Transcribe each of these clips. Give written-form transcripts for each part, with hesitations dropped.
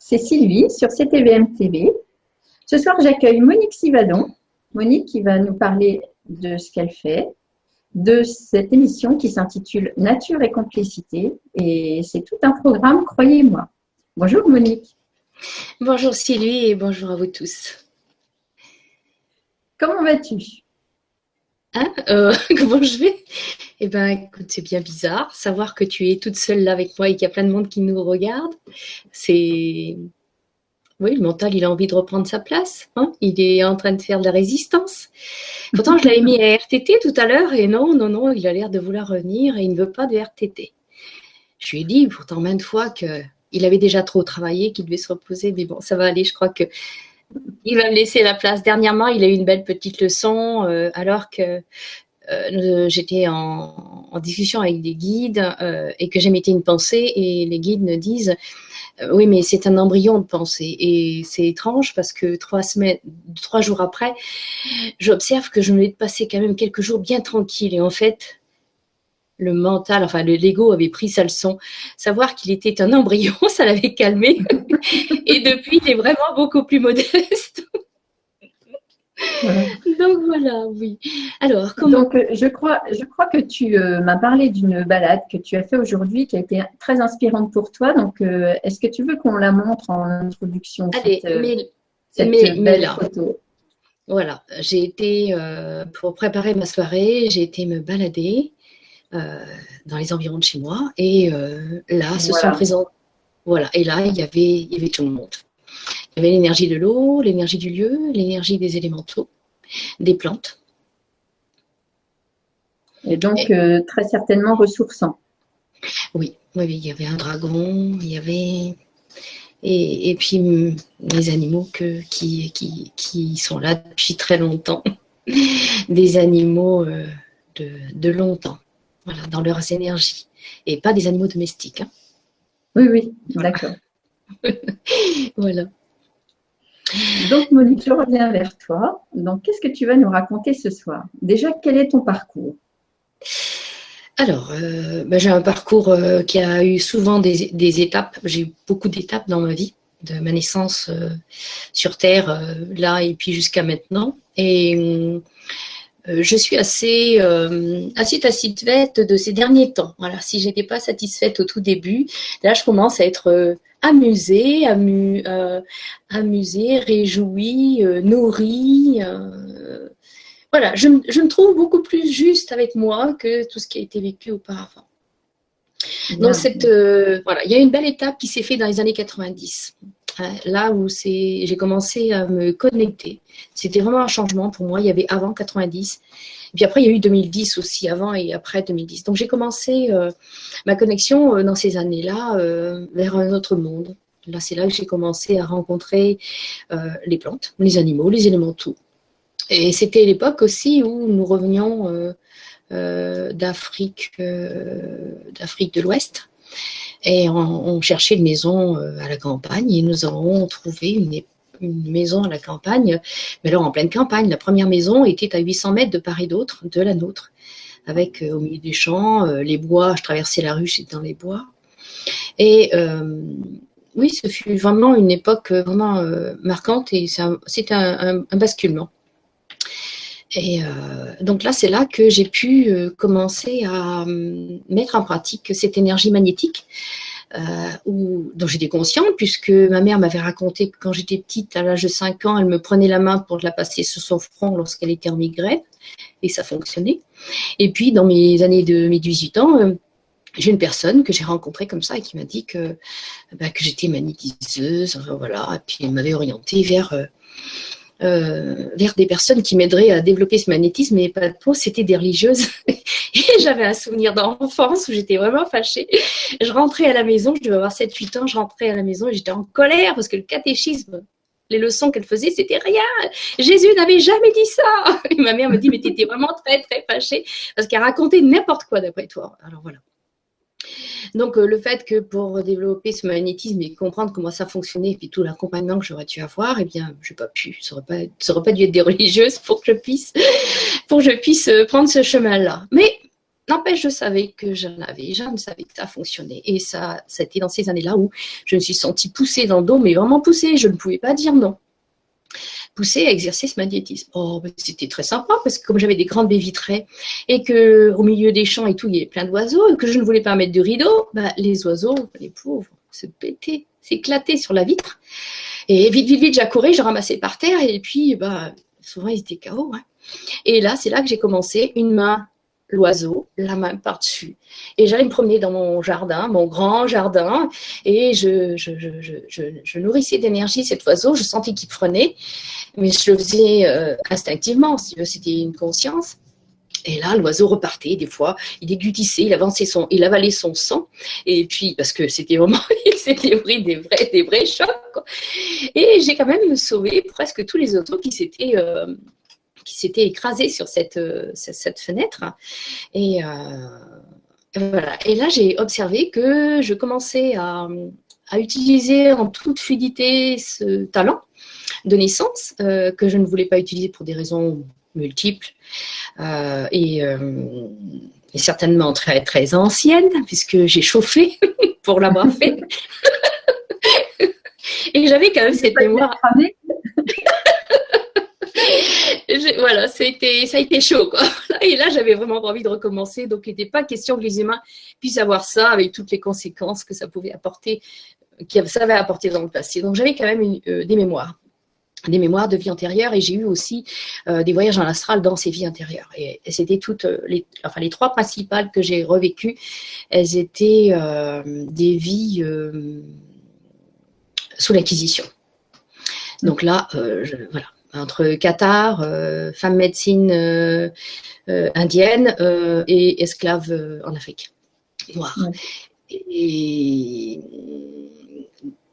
c'est Sylvie sur CTVM TV. Ce soir, j'accueille Monique Sivadon. Monique qui va nous parler de ce qu'elle fait, de cette émission qui s'intitule Nature et complicité. Et c'est tout un programme, croyez-moi. Bonjour Monique. Bonjour Sylvie et bonjour à vous tous. Comment vas-tu? Comment je vais? Eh bien, écoute, c'est bien bizarre. Savoir que tu es toute seule là avec moi et qu'il y a plein de monde qui nous regarde, c'est... Oui, le mental, il a envie de reprendre sa place. Hein, il est en train de faire de la résistance. Pourtant, je l'avais mis à RTT tout à l'heure et non, il a l'air de vouloir revenir et il ne veut pas de RTT. Je lui ai dit pourtant maintes fois qu'il avait déjà trop travaillé, qu'il devait se reposer. Mais bon, ça va aller, je crois que il va me laisser la place. Dernièrement, il a eu une belle petite leçon alors que j'étais en discussion avec des guides et que j'émettais une pensée et les guides me disent oui, mais c'est un embryon de pensée et c'est étrange parce que 3 jours après, j'observe que je venais de passer quand même quelques jours bien tranquilles et en fait, le mental, enfin l'ego avait pris sa leçon. Savoir qu'il était un embryon, ça l'avait calmé et depuis, il est vraiment beaucoup plus modeste. Donc voilà, oui. Alors, comment... Donc, je crois que tu m'as parlé d'une balade que tu as fait aujourd'hui qui a été très inspirante pour toi. Donc, est-ce que tu veux qu'on la montre en introduction, Allez, cette belle là. photo? Voilà, j'ai été, pour préparer ma soirée, j'ai été me balader dans les environs de chez moi et là, se sont présentés. Voilà, et là, il y avait tout le monde. Il y avait l'énergie de l'eau, l'énergie du lieu, l'énergie des élémentaux, des plantes. Et donc, très certainement ressourçant. Oui, il y avait un dragon, il y avait... Et puis les animaux qui sont là depuis très longtemps. Des animaux de longtemps, voilà, dans leurs énergies. Et pas des animaux domestiques. Hein. Oui, d'accord. Voilà. Donc, Monique, je reviens vers toi. Donc, qu'est-ce que tu vas nous raconter ce soir? Déjà, quel est ton parcours? Alors, j'ai un parcours qui a eu souvent des étapes. J'ai eu beaucoup d'étapes dans ma vie, de ma naissance sur Terre, là et puis jusqu'à maintenant. Et je suis assez satisfaite de ces derniers temps. Voilà, si j'étais pas satisfaite au tout début, là je commence à être amusée, réjouie, nourrie. Voilà, je me trouve beaucoup plus juste avec moi que tout ce qui a été vécu auparavant. Donc voilà, il y a une belle étape qui s'est faite dans les années 90. Là où j'ai commencé à me connecter. C'était vraiment un changement pour moi. Il y avait avant 90. Et puis après, il y a eu 2010 aussi, avant et après 2010. Donc j'ai commencé ma connexion dans ces années-là vers un autre monde. Là, c'est là que j'ai commencé à rencontrer les plantes, les animaux, les élémentaux. Et c'était l'époque aussi où nous revenions d'Afrique de l'Ouest. Et on cherchait une maison à la campagne et nous avons trouvé une maison à la campagne, mais alors en pleine campagne. La première maison était à 800 mètres de part et d'autre de la nôtre, avec au milieu des champs, les bois. Je traversais la rue, j'étais dans les bois. Et oui, ce fut vraiment une époque vraiment marquante et c'était un basculement. Et donc là, c'est là que j'ai pu commencer à mettre en pratique cette énergie magnétique dont j'étais consciente, puisque ma mère m'avait raconté que quand j'étais petite, à l'âge de 5 ans, elle me prenait la main pour la passer sur son front lorsqu'elle était en migraine, et ça fonctionnait. Et puis, dans mes années de mes 18 ans, j'ai une personne que j'ai rencontrée comme ça et qui m'a dit que j'étais magnétiseuse, enfin, voilà, et puis elle m'avait orientée vers des personnes qui m'aideraient à développer ce magnétisme, mais pas trop, c'était des religieuses. Et j'avais un souvenir d'enfance où j'étais vraiment fâchée. Je rentrais à la maison, je devais avoir 7-8 ans, je rentrais à la maison et j'étais en colère parce que le catéchisme, les leçons qu'elle faisait, c'était rien. Jésus n'avait jamais dit ça. Et ma mère me dit, mais t'étais vraiment très, très fâchée parce qu'elle racontait n'importe quoi d'après toi. Alors voilà. Donc, le fait que pour développer ce magnétisme et comprendre comment ça fonctionnait et puis tout l'accompagnement que j'aurais dû avoir, eh bien, je n'ai pas pu. Ça aurait pas dû être des religieuses pour que je puisse prendre ce chemin-là. Mais n'empêche, je savais que je ne savais que ça fonctionnait. Et ça a été dans ces années-là où je me suis sentie poussée dans le dos, mais vraiment poussée. Je ne pouvais pas dire non. Poussée à exercer ce magnétisme. Oh, c'était très sympa parce que comme j'avais des grandes baies vitrées et que au milieu des champs et tout, il y avait plein d'oiseaux et que je ne voulais pas mettre de rideau, bah, les oiseaux, les pauvres, se pétaient, s'éclataient sur la vitre. Et vite, vite, vite, j'accourais, je ramassais par terre et puis, bah, souvent, ils étaient KO. Hein. Et là, c'est là que j'ai commencé, une main l'oiseau, la main par-dessus. Et j'allais me promener dans mon jardin, mon grand jardin, et je nourrissais d'énergie cet oiseau, je sentais qu'il prenait, mais je le faisais instinctivement, si tu veux, c'était une conscience. Et là, l'oiseau repartait, des fois, il déglutissait, il avalait son sang, et puis, parce que c'était vraiment, il s'était pris des vrais chocs, quoi. Et j'ai quand même sauvé presque tous les oiseaux qui s'étaient écrasés sur cette fenêtre. Et voilà. Et là, j'ai observé que je commençais à utiliser en toute fluidité ce talent de naissance que je ne voulais pas utiliser pour des raisons multiples et certainement très, très anciennes, puisque j'ai chauffé pour l'avoir fait. Et j'avais quand même cette mémoire. Voilà, ça a été chaud, quoi. Et là, j'avais vraiment envie de recommencer. Donc, il n'était pas question que les humains puissent avoir ça avec toutes les conséquences que ça pouvait apporter, ça avait apporté dans le passé. Donc, j'avais quand même des mémoires de vie antérieure, et j'ai eu aussi des voyages en astral dans ces vies antérieures. Et c'était toutes les trois principales que j'ai revécues. Elles étaient des vies sous l'Inquisition. Donc là, voilà. Entre Qatar, femme médecine indienne et esclave en Afrique noire. Ouais. Et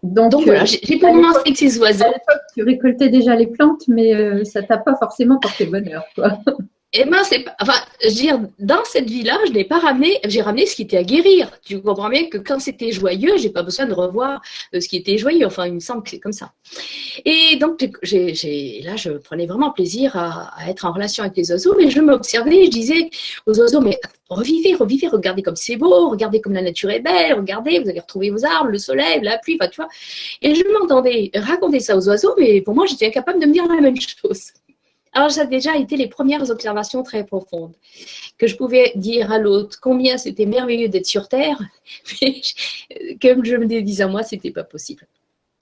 donc voilà, j'ai commencé avec ces oiseaux. À l'époque, tu récoltais déjà les plantes, mais ça t'a pas forcément porté bonheur, quoi. Eh ben, je veux dire, dans cette vie-là, j'ai ramené ce qui était à guérir. Tu comprends bien que quand c'était joyeux, j'ai pas besoin de revoir ce qui était joyeux. Enfin, il me semble que c'est comme ça. Et donc, là, je prenais vraiment plaisir à être en relation avec les oiseaux, et je m'observais, je disais aux oiseaux, mais revivez, regardez comme c'est beau, regardez comme la nature est belle, regardez, vous allez retrouver vos arbres, le soleil, la pluie, enfin, tu vois. Et je m'entendais raconter ça aux oiseaux, mais pour moi, j'étais incapable de me dire la même chose. Alors, ça a déjà été les premières observations très profondes, que je pouvais dire à l'autre combien c'était merveilleux d'être sur Terre, mais comme je me disais à moi, c'était pas possible.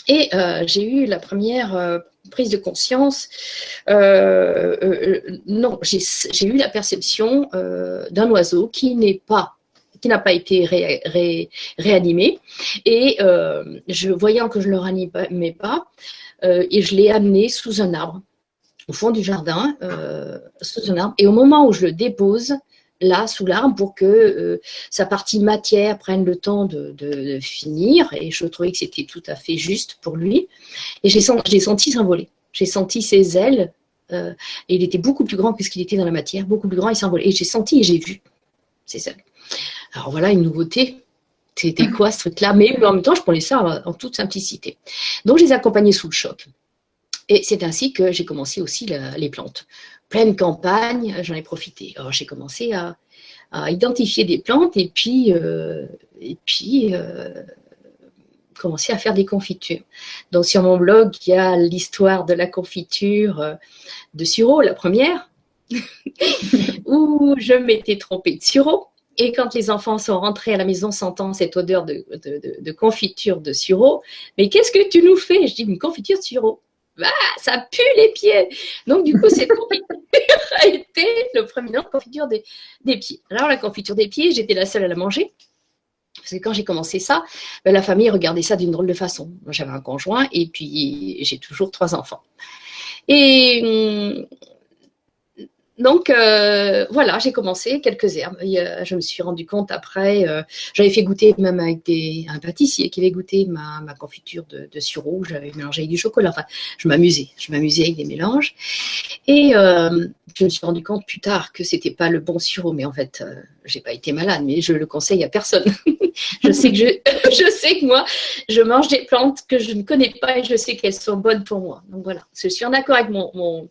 Et j'ai eu la première prise de conscience. Non, j'ai eu la perception d'un oiseau qui n'a pas été réanimé. Et voyant que je ne le réanimais pas, et je l'ai amené sous un arbre, au fond du jardin, sous un arbre. Et au moment où je le dépose, là, sous l'arbre, pour que sa partie matière prenne le temps de finir, et je trouvais que c'était tout à fait juste pour lui. Et j'ai senti s'envoler. J'ai senti ses ailes, et il était beaucoup plus grand que ce qu'il était dans la matière, beaucoup plus grand, il s'envolait. Et j'ai senti et j'ai vu ses ailes. Alors voilà, une nouveauté. C'était quoi ce truc-là? Mais en même temps, je prenais ça en toute simplicité. Donc, je les accompagnais sous le choc. Et c'est ainsi que j'ai commencé aussi les plantes. Pleine campagne, j'en ai profité. Alors, j'ai commencé à identifier des plantes et puis commencer à faire des confitures. Donc, sur mon blog, il y a l'histoire de la confiture de sureau, la première, où je m'étais trompée de sureau. Et quand les enfants sont rentrés à la maison sentant cette odeur de confiture de sureau, mais qu'est-ce que tu nous fais? Je dis, une confiture de sureau. Ah, ça pue les pieds. Donc, du coup, cette confiture a été le premier nom de confiture des pieds. Alors, la confiture des pieds, j'étais la seule à la manger. Parce que quand j'ai commencé ça, la famille regardait ça d'une drôle de façon. Moi, j'avais un conjoint et puis j'ai toujours 3 enfants. Et donc, voilà, j'ai commencé quelques herbes. Je me suis rendu compte après, j'avais fait goûter même avec un pâtissier qui avait goûté ma confiture de sureau. J'avais mélangé avec du chocolat. Enfin, je m'amusais avec des mélanges. Et je me suis rendu compte plus tard que c'était pas le bon sureau. Mais en fait, j'ai pas été malade, mais je le conseille à personne. je sais que moi, je mange des plantes que je ne connais pas et je sais qu'elles sont bonnes pour moi. Donc voilà, je suis en accord avec mon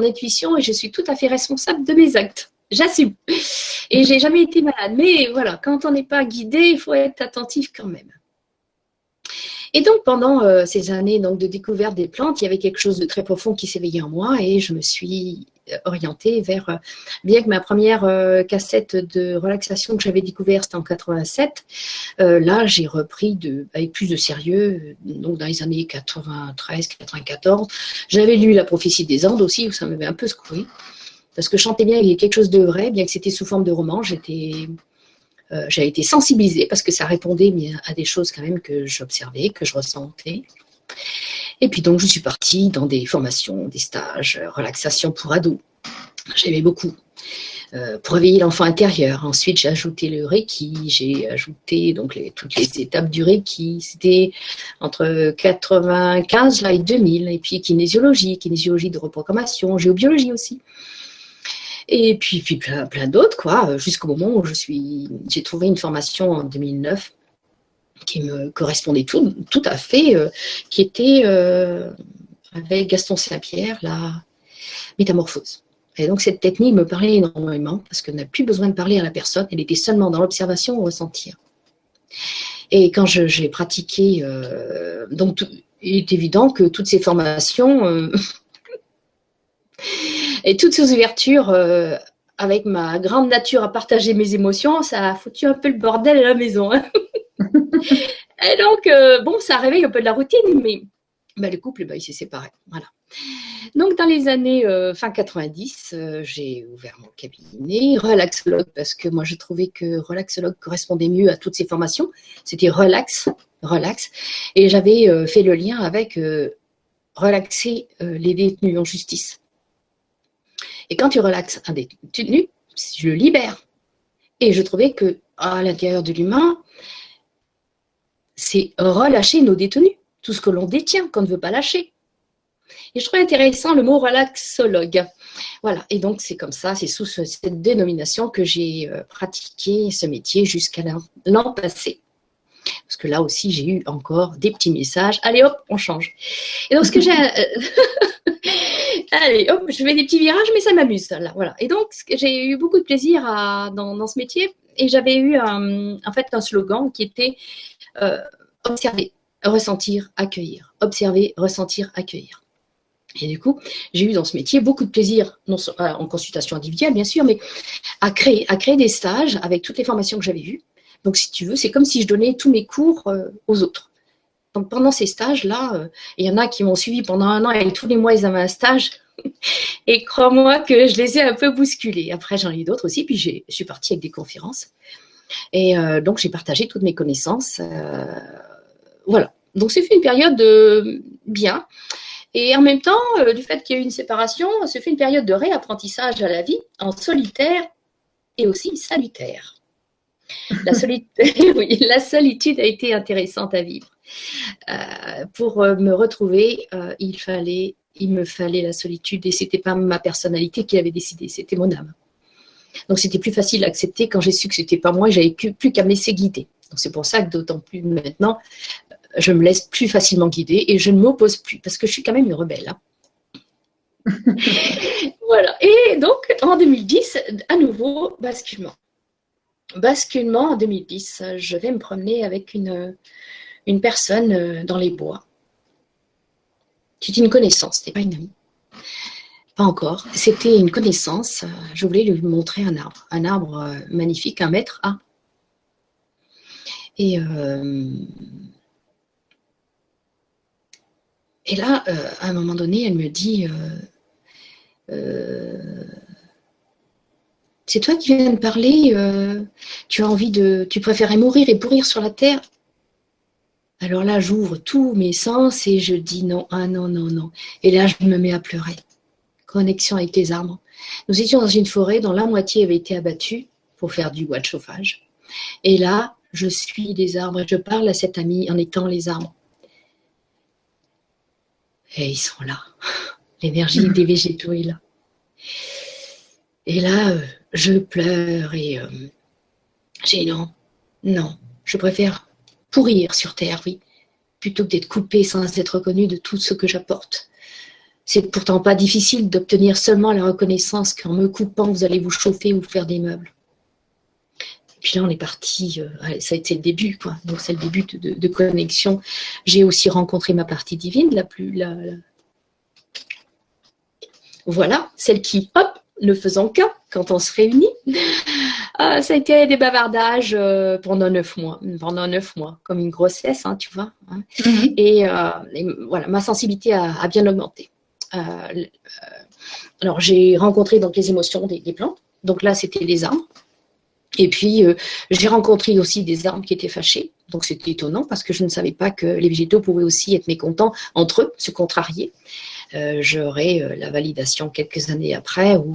intuition et je suis tout à fait responsable de mes actes. j'assume. Et j'ai jamais été malade. Mais voilà, quand on n'est pas guidé, il faut être attentif quand même. Et donc, pendant ces années donc, de découverte des plantes, il y avait quelque chose de très profond qui s'éveillait en moi et je me suis orientée vers, bien que ma première cassette de relaxation que j'avais découverte c'était en 87, là, j'ai repris avec plus de sérieux, donc dans les années 93, 94. J'avais lu La prophétie des Andes aussi, où ça m'avait un peu secoué, parce que je chantais bien, il y a quelque chose de vrai, bien que c'était sous forme de roman, j'ai été sensibilisée parce que ça répondait à des choses quand même que j'observais, que je ressentais. Et puis donc, je suis partie dans des formations, des stages, relaxation pour ados. J'aimais beaucoup. Pour réveiller l'enfant intérieur. Ensuite, j'ai ajouté le Reiki, j'ai ajouté donc toutes les étapes du Reiki. C'était entre 95 là, et 2000. Et puis kinésiologie de reprogrammation, géobiologie aussi. Et puis plein d'autres, quoi, jusqu'au moment où j'ai trouvé une formation en 2009 qui me correspondait tout à fait, qui était avec Gaston Saint-Pierre, la métamorphose. Et donc cette technique me parlait énormément parce qu'on n'a plus besoin de parler à la personne, elle était seulement dans l'observation ou ressentir. Et quand j'ai pratiqué, donc il est évident que toutes ces formations et toutes ces ouvertures, avec ma grande nature à partager mes émotions, ça a foutu un peu le bordel à la maison. Hein. Et donc, bon, ça réveille un peu de la routine, mais le couple, il s'est séparé. Voilà. Donc, dans les années fin 90, j'ai ouvert mon cabinet, relaxologue, parce que moi, je trouvais que relaxologue correspondait mieux à toutes ces formations. C'était relax. Et j'avais fait le lien avec relaxer les détenus en justice. Et quand tu relaxes un détenu, tu le libères. Et je trouvais que à l'intérieur de l'humain, c'est relâcher nos détenus, tout ce que l'on détient, qu'on ne veut pas lâcher. Et je trouvais intéressant le mot relaxologue. Voilà, et donc c'est comme ça, c'est sous cette dénomination que j'ai pratiqué ce métier jusqu'à l'an passé. Parce que là aussi, j'ai eu encore des petits messages. Allez hop, on change. Et donc, ce que j'ai... Allez hop, je fais des petits virages, mais ça m'amuse. Là, voilà. Et donc, j'ai eu beaucoup de plaisir dans ce métier. Et j'avais eu en fait un slogan qui était observer, ressentir, accueillir. Observer, ressentir, accueillir. Et du coup, j'ai eu dans ce métier beaucoup de plaisir, non en consultation individuelle, bien sûr, mais à créer des stages avec toutes les formations que j'avais vues. Donc, si tu veux, c'est comme si je donnais tous mes cours aux autres. Donc, pendant ces stages-là, il y en a qui m'ont suivi pendant 1 an et tous les mois, ils avaient un stage. Et crois-moi que je les ai un peu bousculés. Après, j'en ai eu d'autres aussi. Puis, je suis partie avec des conférences. Et donc, j'ai partagé toutes mes connaissances. Voilà. Donc, c'est fait une période bien. Et en même temps, du fait qu'il y a eu une séparation, ça fait une période de réapprentissage à la vie en solitaire et aussi salutaire. La solitude a été intéressante à vivre. Pour me retrouver, il me fallait la solitude et c'était pas ma personnalité qui avait décidé, c'était mon âme. Donc c'était plus facile à accepter quand j'ai su que c'était pas moi et j'avais plus qu'à me laisser guider. Donc c'est pour ça que d'autant plus maintenant, je me laisse plus facilement guider et je ne m'oppose plus parce que je suis quand même une rebelle. Hein. Voilà. Et donc en 2010, à nouveau, basculement en 2010, je vais me promener avec une personne dans les bois. C'était une connaissance, c'était pas une amie. Pas encore. C'était une connaissance. Je voulais lui montrer un arbre magnifique, 1 mètre. Et là, à un moment donné, elle me dit c'est toi qui viens de parler, tu préférais mourir et pourrir sur la terre. Alors là, j'ouvre tous mes sens et je dis non, non. Et là, je me mets à pleurer. Connexion avec les arbres. Nous étions dans une forêt dont la moitié avait été abattue pour faire du bois de chauffage. Et là, je suis les arbres et je parle à cette amie en étant les arbres. Et ils sont là. L'énergie des végétaux est là. Et là, je pleure et j'ai non, je préfère pourrir sur terre, oui, plutôt que d'être coupée sans être reconnue de tout ce que j'apporte. C'est pourtant pas difficile d'obtenir seulement la reconnaissance qu'en me coupant, vous allez vous chauffer ou faire des meubles. Et puis là, on est parti, ça a été le début, quoi. Donc, c'est le début de connexion. J'ai aussi rencontré ma partie divine, voilà, celle qui, hop, ne faisant qu'un, quand on se réunit. Ça a été des bavardages pendant 9 mois. Pendant 9 mois, comme une grossesse, hein, tu vois. Hein. Et voilà, ma sensibilité a bien augmenté. Alors, j'ai rencontré donc les émotions des plantes. Donc là, c'était les arbres. Et puis, j'ai rencontré aussi des arbres qui étaient fâchés. Donc, c'était étonnant parce que je ne savais pas que les végétaux pouvaient aussi être mécontents entre eux, se contrarier. J'aurai la validation quelques années après où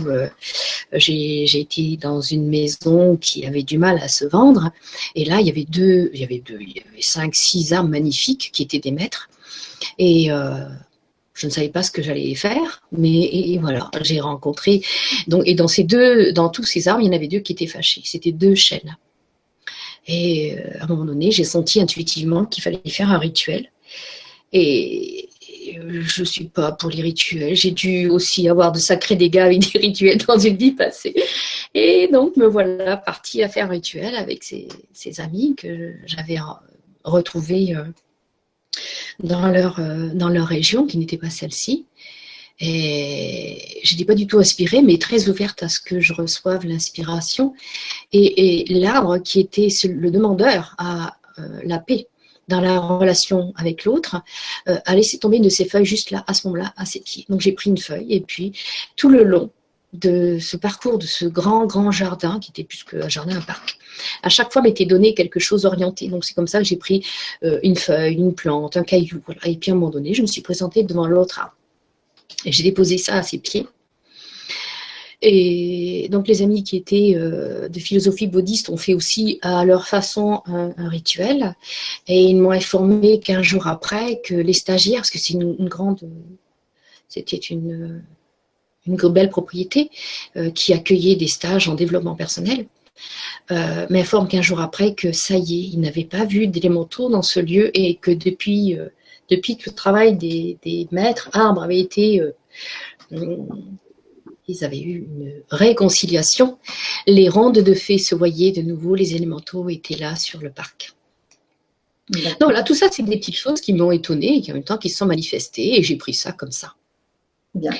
j'ai été dans une maison qui avait du mal à se vendre. Et là, il y avait 5, 6 arbres magnifiques qui étaient des maîtres. Et je ne savais pas ce que j'allais faire, mais et voilà, j'ai rencontré. Donc, et dans tous ces arbres, il y en avait 2 qui étaient fâchés. C'était 2 chênes. Et à un moment donné, j'ai senti intuitivement qu'il fallait faire un rituel. Et je ne suis pas pour les rituels. J'ai dû aussi avoir de sacrés dégâts avec des rituels dans une vie passée. Et donc, me voilà partie à faire un rituel avec ces amis que j'avais retrouvés dans leur région, qui n'était pas celle-ci. Et je n'étais pas du tout inspirée, mais très ouverte à ce que je reçoive l'inspiration. Et l'arbre qui était le demandeur à la paix dans la relation avec l'autre, a laissé tomber une de ses feuilles juste là, à ce moment-là, à ses pieds. Donc j'ai pris une feuille et puis tout le long de ce parcours, de ce grand jardin, qui était plus qu'un jardin, un parc, à chaque fois m'était donné quelque chose orienté. Donc c'est comme ça que j'ai pris une feuille, une plante, un caillou. Voilà. Et puis à un moment donné, je me suis présentée devant l'autre arbre. Et j'ai déposé ça à ses pieds. Et donc les amis qui étaient de philosophie bouddhiste ont fait aussi à leur façon un rituel. Et ils m'ont informé 15 jours après que les stagiaires, parce que c'est c'était une belle propriété qui accueillait des stages en développement personnel, m'informent 15 jours après que ça y est, ils n'avaient pas vu d'élémentaux dans ce lieu et que depuis que le travail des maîtres arbres avait été... ils avaient eu une réconciliation. Les rondes de fées se voyaient de nouveau, les élémentaux étaient là sur le parc. Donc voilà, tout ça, c'est des petites choses qui m'ont étonnée et qui en même temps qui se sont manifestées et j'ai pris ça comme ça. Bien.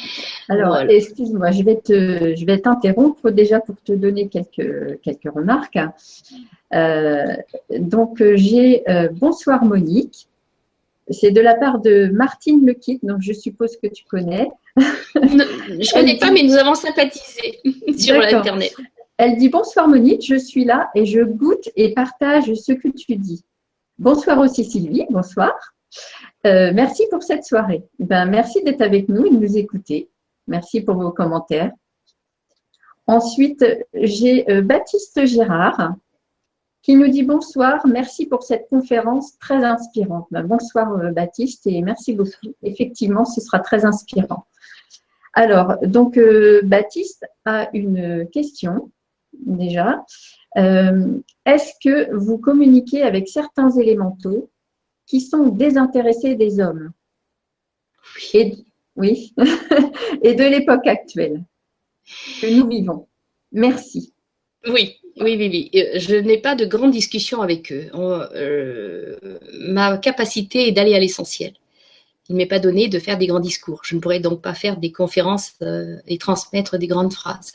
Alors, voilà. Excuse-moi, je vais t'interrompre déjà pour te donner quelques remarques. Donc, j'ai bonsoir Monique. C'est de la part de Martine Lequitte, donc je suppose que tu connais. Je ne connais pas, mais nous avons sympathisé sur l'Internet. Elle dit « Bonsoir Monique, je suis là et je goûte et partage ce que tu dis. » Bonsoir aussi Sylvie, bonsoir. Merci pour cette soirée. Merci d'être avec nous et de nous écouter. Merci pour vos commentaires. Ensuite, j'ai Baptiste Gérard qui nous dit « Bonsoir, merci pour cette conférence très inspirante. » Bonsoir Baptiste et merci beaucoup. Effectivement, ce sera très inspirant. Alors, donc Baptiste a une question déjà. Est-ce que vous communiquez avec certains élémentaux qui sont désintéressés des hommes oui, et de l'époque actuelle que nous vivons? Merci. Oui. Je n'ai pas de grandes discussions avec eux. Ma capacité est d'aller à l'essentiel. Il ne m'est pas donné de faire des grands discours. Je ne pourrais donc pas faire des conférences et transmettre des grandes phrases.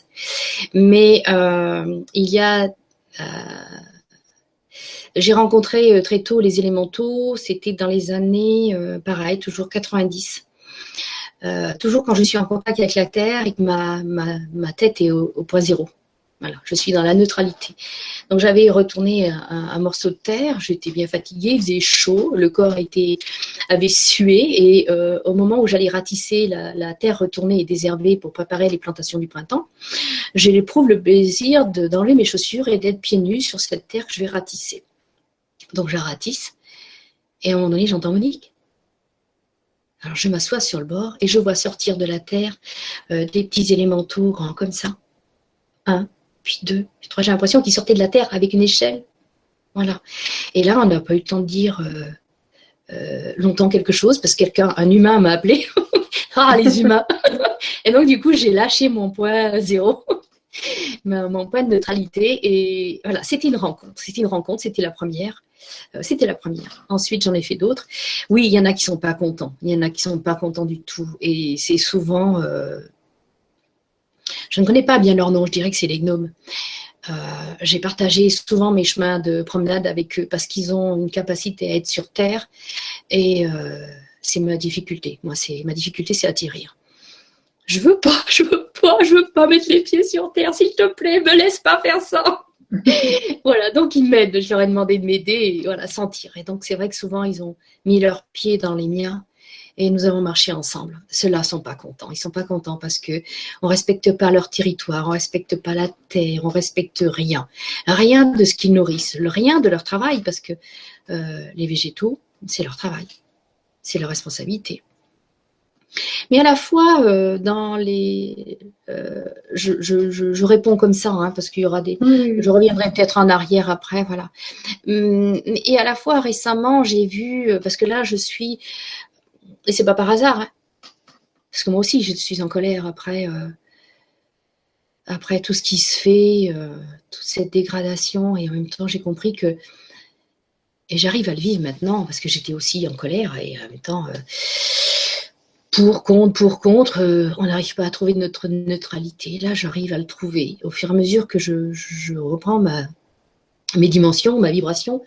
Mais il y a... j'ai rencontré très tôt les élémentaux. C'était dans les années, pareil, toujours 90. Toujours quand je suis en contact avec la Terre et que ma tête est au point zéro. Voilà, je suis dans la neutralité. Donc j'avais retourné un morceau de terre, j'étais bien fatiguée, il faisait chaud, le corps avait sué et au moment où j'allais ratisser la terre retournée et désherbée pour préparer les plantations du printemps, j'éprouve le plaisir d'enlever mes chaussures et d'être pieds nus sur cette terre que je vais ratisser. Donc je la ratisse et à un moment donné j'entends Monique. Alors je m'assois sur le bord et je vois sortir de la terre des petits élémentaux grands comme ça. 1, puis 2, puis 3. J'ai l'impression qu'ils sortaient de la terre avec une échelle. Voilà. Et là, on n'a pas eu le temps de dire longtemps quelque chose parce que un humain m'a appelé. Ah, les humains. Et donc, du coup, j'ai lâché mon point zéro, mon point de neutralité. Et voilà, c'était une rencontre. C'était la première. C'était la première. Ensuite, j'en ai fait d'autres. Oui, il y en a qui sont pas contents. Il y en a qui sont pas contents du tout. Et c'est souvent... je ne connais pas bien leur nom, je dirais que c'est les gnomes. J'ai partagé souvent mes chemins de promenade avec eux parce qu'ils ont une capacité à être sur Terre. Et c'est ma difficulté. Ma difficulté, c'est atterrir. Je veux pas mettre les pieds sur terre, s'il te plaît, me laisse pas faire ça. Voilà, donc ils m'aident. Je leur ai demandé de m'aider et voilà, sentir. Et donc c'est vrai que souvent ils ont mis leurs pieds dans les miens et nous avons marché ensemble. Ceux-là sont pas contents. Ils sont pas contents parce que on respecte pas leur territoire, on respecte pas la terre, on respecte rien, rien de ce qu'ils nourrissent, rien de leur travail parce que les végétaux, c'est leur travail, c'est leur responsabilité. Mais à la fois, je réponds comme ça, hein, parce qu'il y aura je reviendrai peut-être en arrière après, voilà. Et à la fois, récemment, j'ai vu, parce que là, et c'est pas par hasard, hein, parce que moi aussi, je suis en colère après tout ce qui se fait, toute cette dégradation, et en même temps, j'ai compris que, et j'arrive à le vivre maintenant, parce que j'étais aussi en colère, et en même temps... pour, contre, on n'arrive pas à trouver notre neutralité. Là, j'arrive à le trouver. Au fur et à mesure que je reprends mes dimensions, ma vibration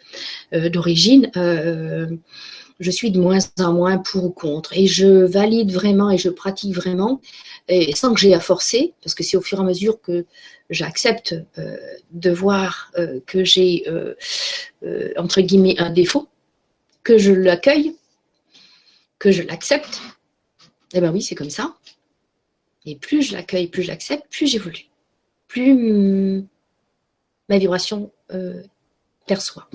d'origine, je suis de moins en moins pour ou contre. Et je valide vraiment et je pratique vraiment, et sans que j'ai à forcer, parce que c'est au fur et à mesure que j'accepte de voir que j'ai, entre guillemets, un défaut, que je l'accueille, que je l'accepte. Eh bien oui, c'est comme ça. Et plus je l'accueille, plus je l'accepte, plus j'évolue. Plus ma vibration perçoit.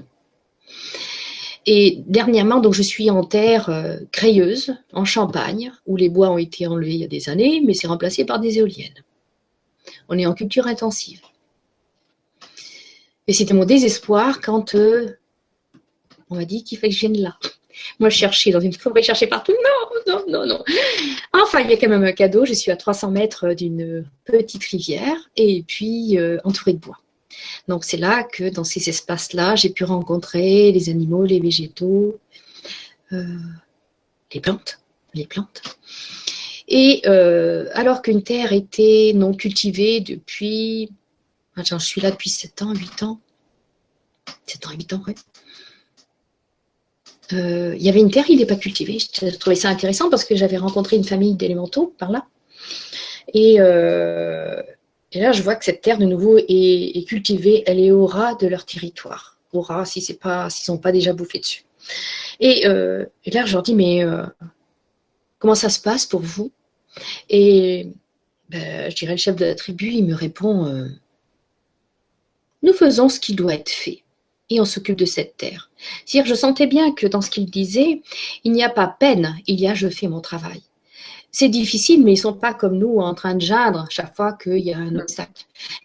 Et dernièrement, donc je suis en terre crayeuse, en Champagne, où les bois ont été enlevés il y a des années, mais c'est remplacé par des éoliennes. On est en culture intensive. Et c'était mon désespoir quand on m'a dit qu'il fallait que je vienne là. Moi, je cherchais dans une forêt, je cherchais partout. Non. Enfin, il y a quand même un cadeau. Je suis à 300 mètres d'une petite rivière et puis entourée de bois. Donc, c'est là que dans ces espaces-là, j'ai pu rencontrer les animaux, les végétaux, les plantes. Et alors qu'une terre était non cultivée depuis... je suis là depuis 7 ans, 8 ans. 7 ans, 8 ans, ouais. Il y avait une terre qui n'est pas cultivée. Je trouvais ça intéressant parce que j'avais rencontré une famille d'élémentaux par là. Et là, je vois que cette terre, de nouveau, est cultivée. Elle est au ras de leur territoire. Au ras, s'ils n'ont pas déjà bouffé dessus. Et là, je leur dis, mais comment ça se passe pour vous? Et je dirais, le chef de la tribu, il me répond, nous faisons ce qui doit être fait. Et on s'occupe de cette terre. C'est-à-dire, je sentais bien que dans ce qu'il disait, il n'y a pas peine, il y a je fais mon travail. C'est difficile, mais ils ne sont pas comme nous en train de geindre chaque fois qu'il y a un obstacle.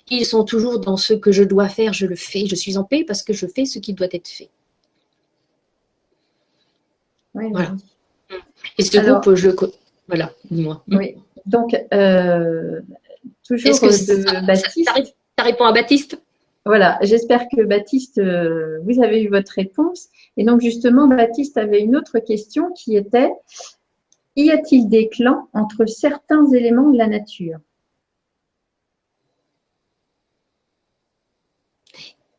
Ils sont toujours dans ce que je dois faire, je le fais. Je suis en paix parce que je fais ce qui doit être fait. Oui, voilà. Et ce groupe, voilà, dis-moi. Oui, donc, toujours de Baptiste. Ça répond à Baptiste? Voilà, j'espère que Baptiste, vous avez eu votre réponse. Et donc, justement, Baptiste avait une autre question qui était, y a-t-il des clans entre certains éléments de la nature?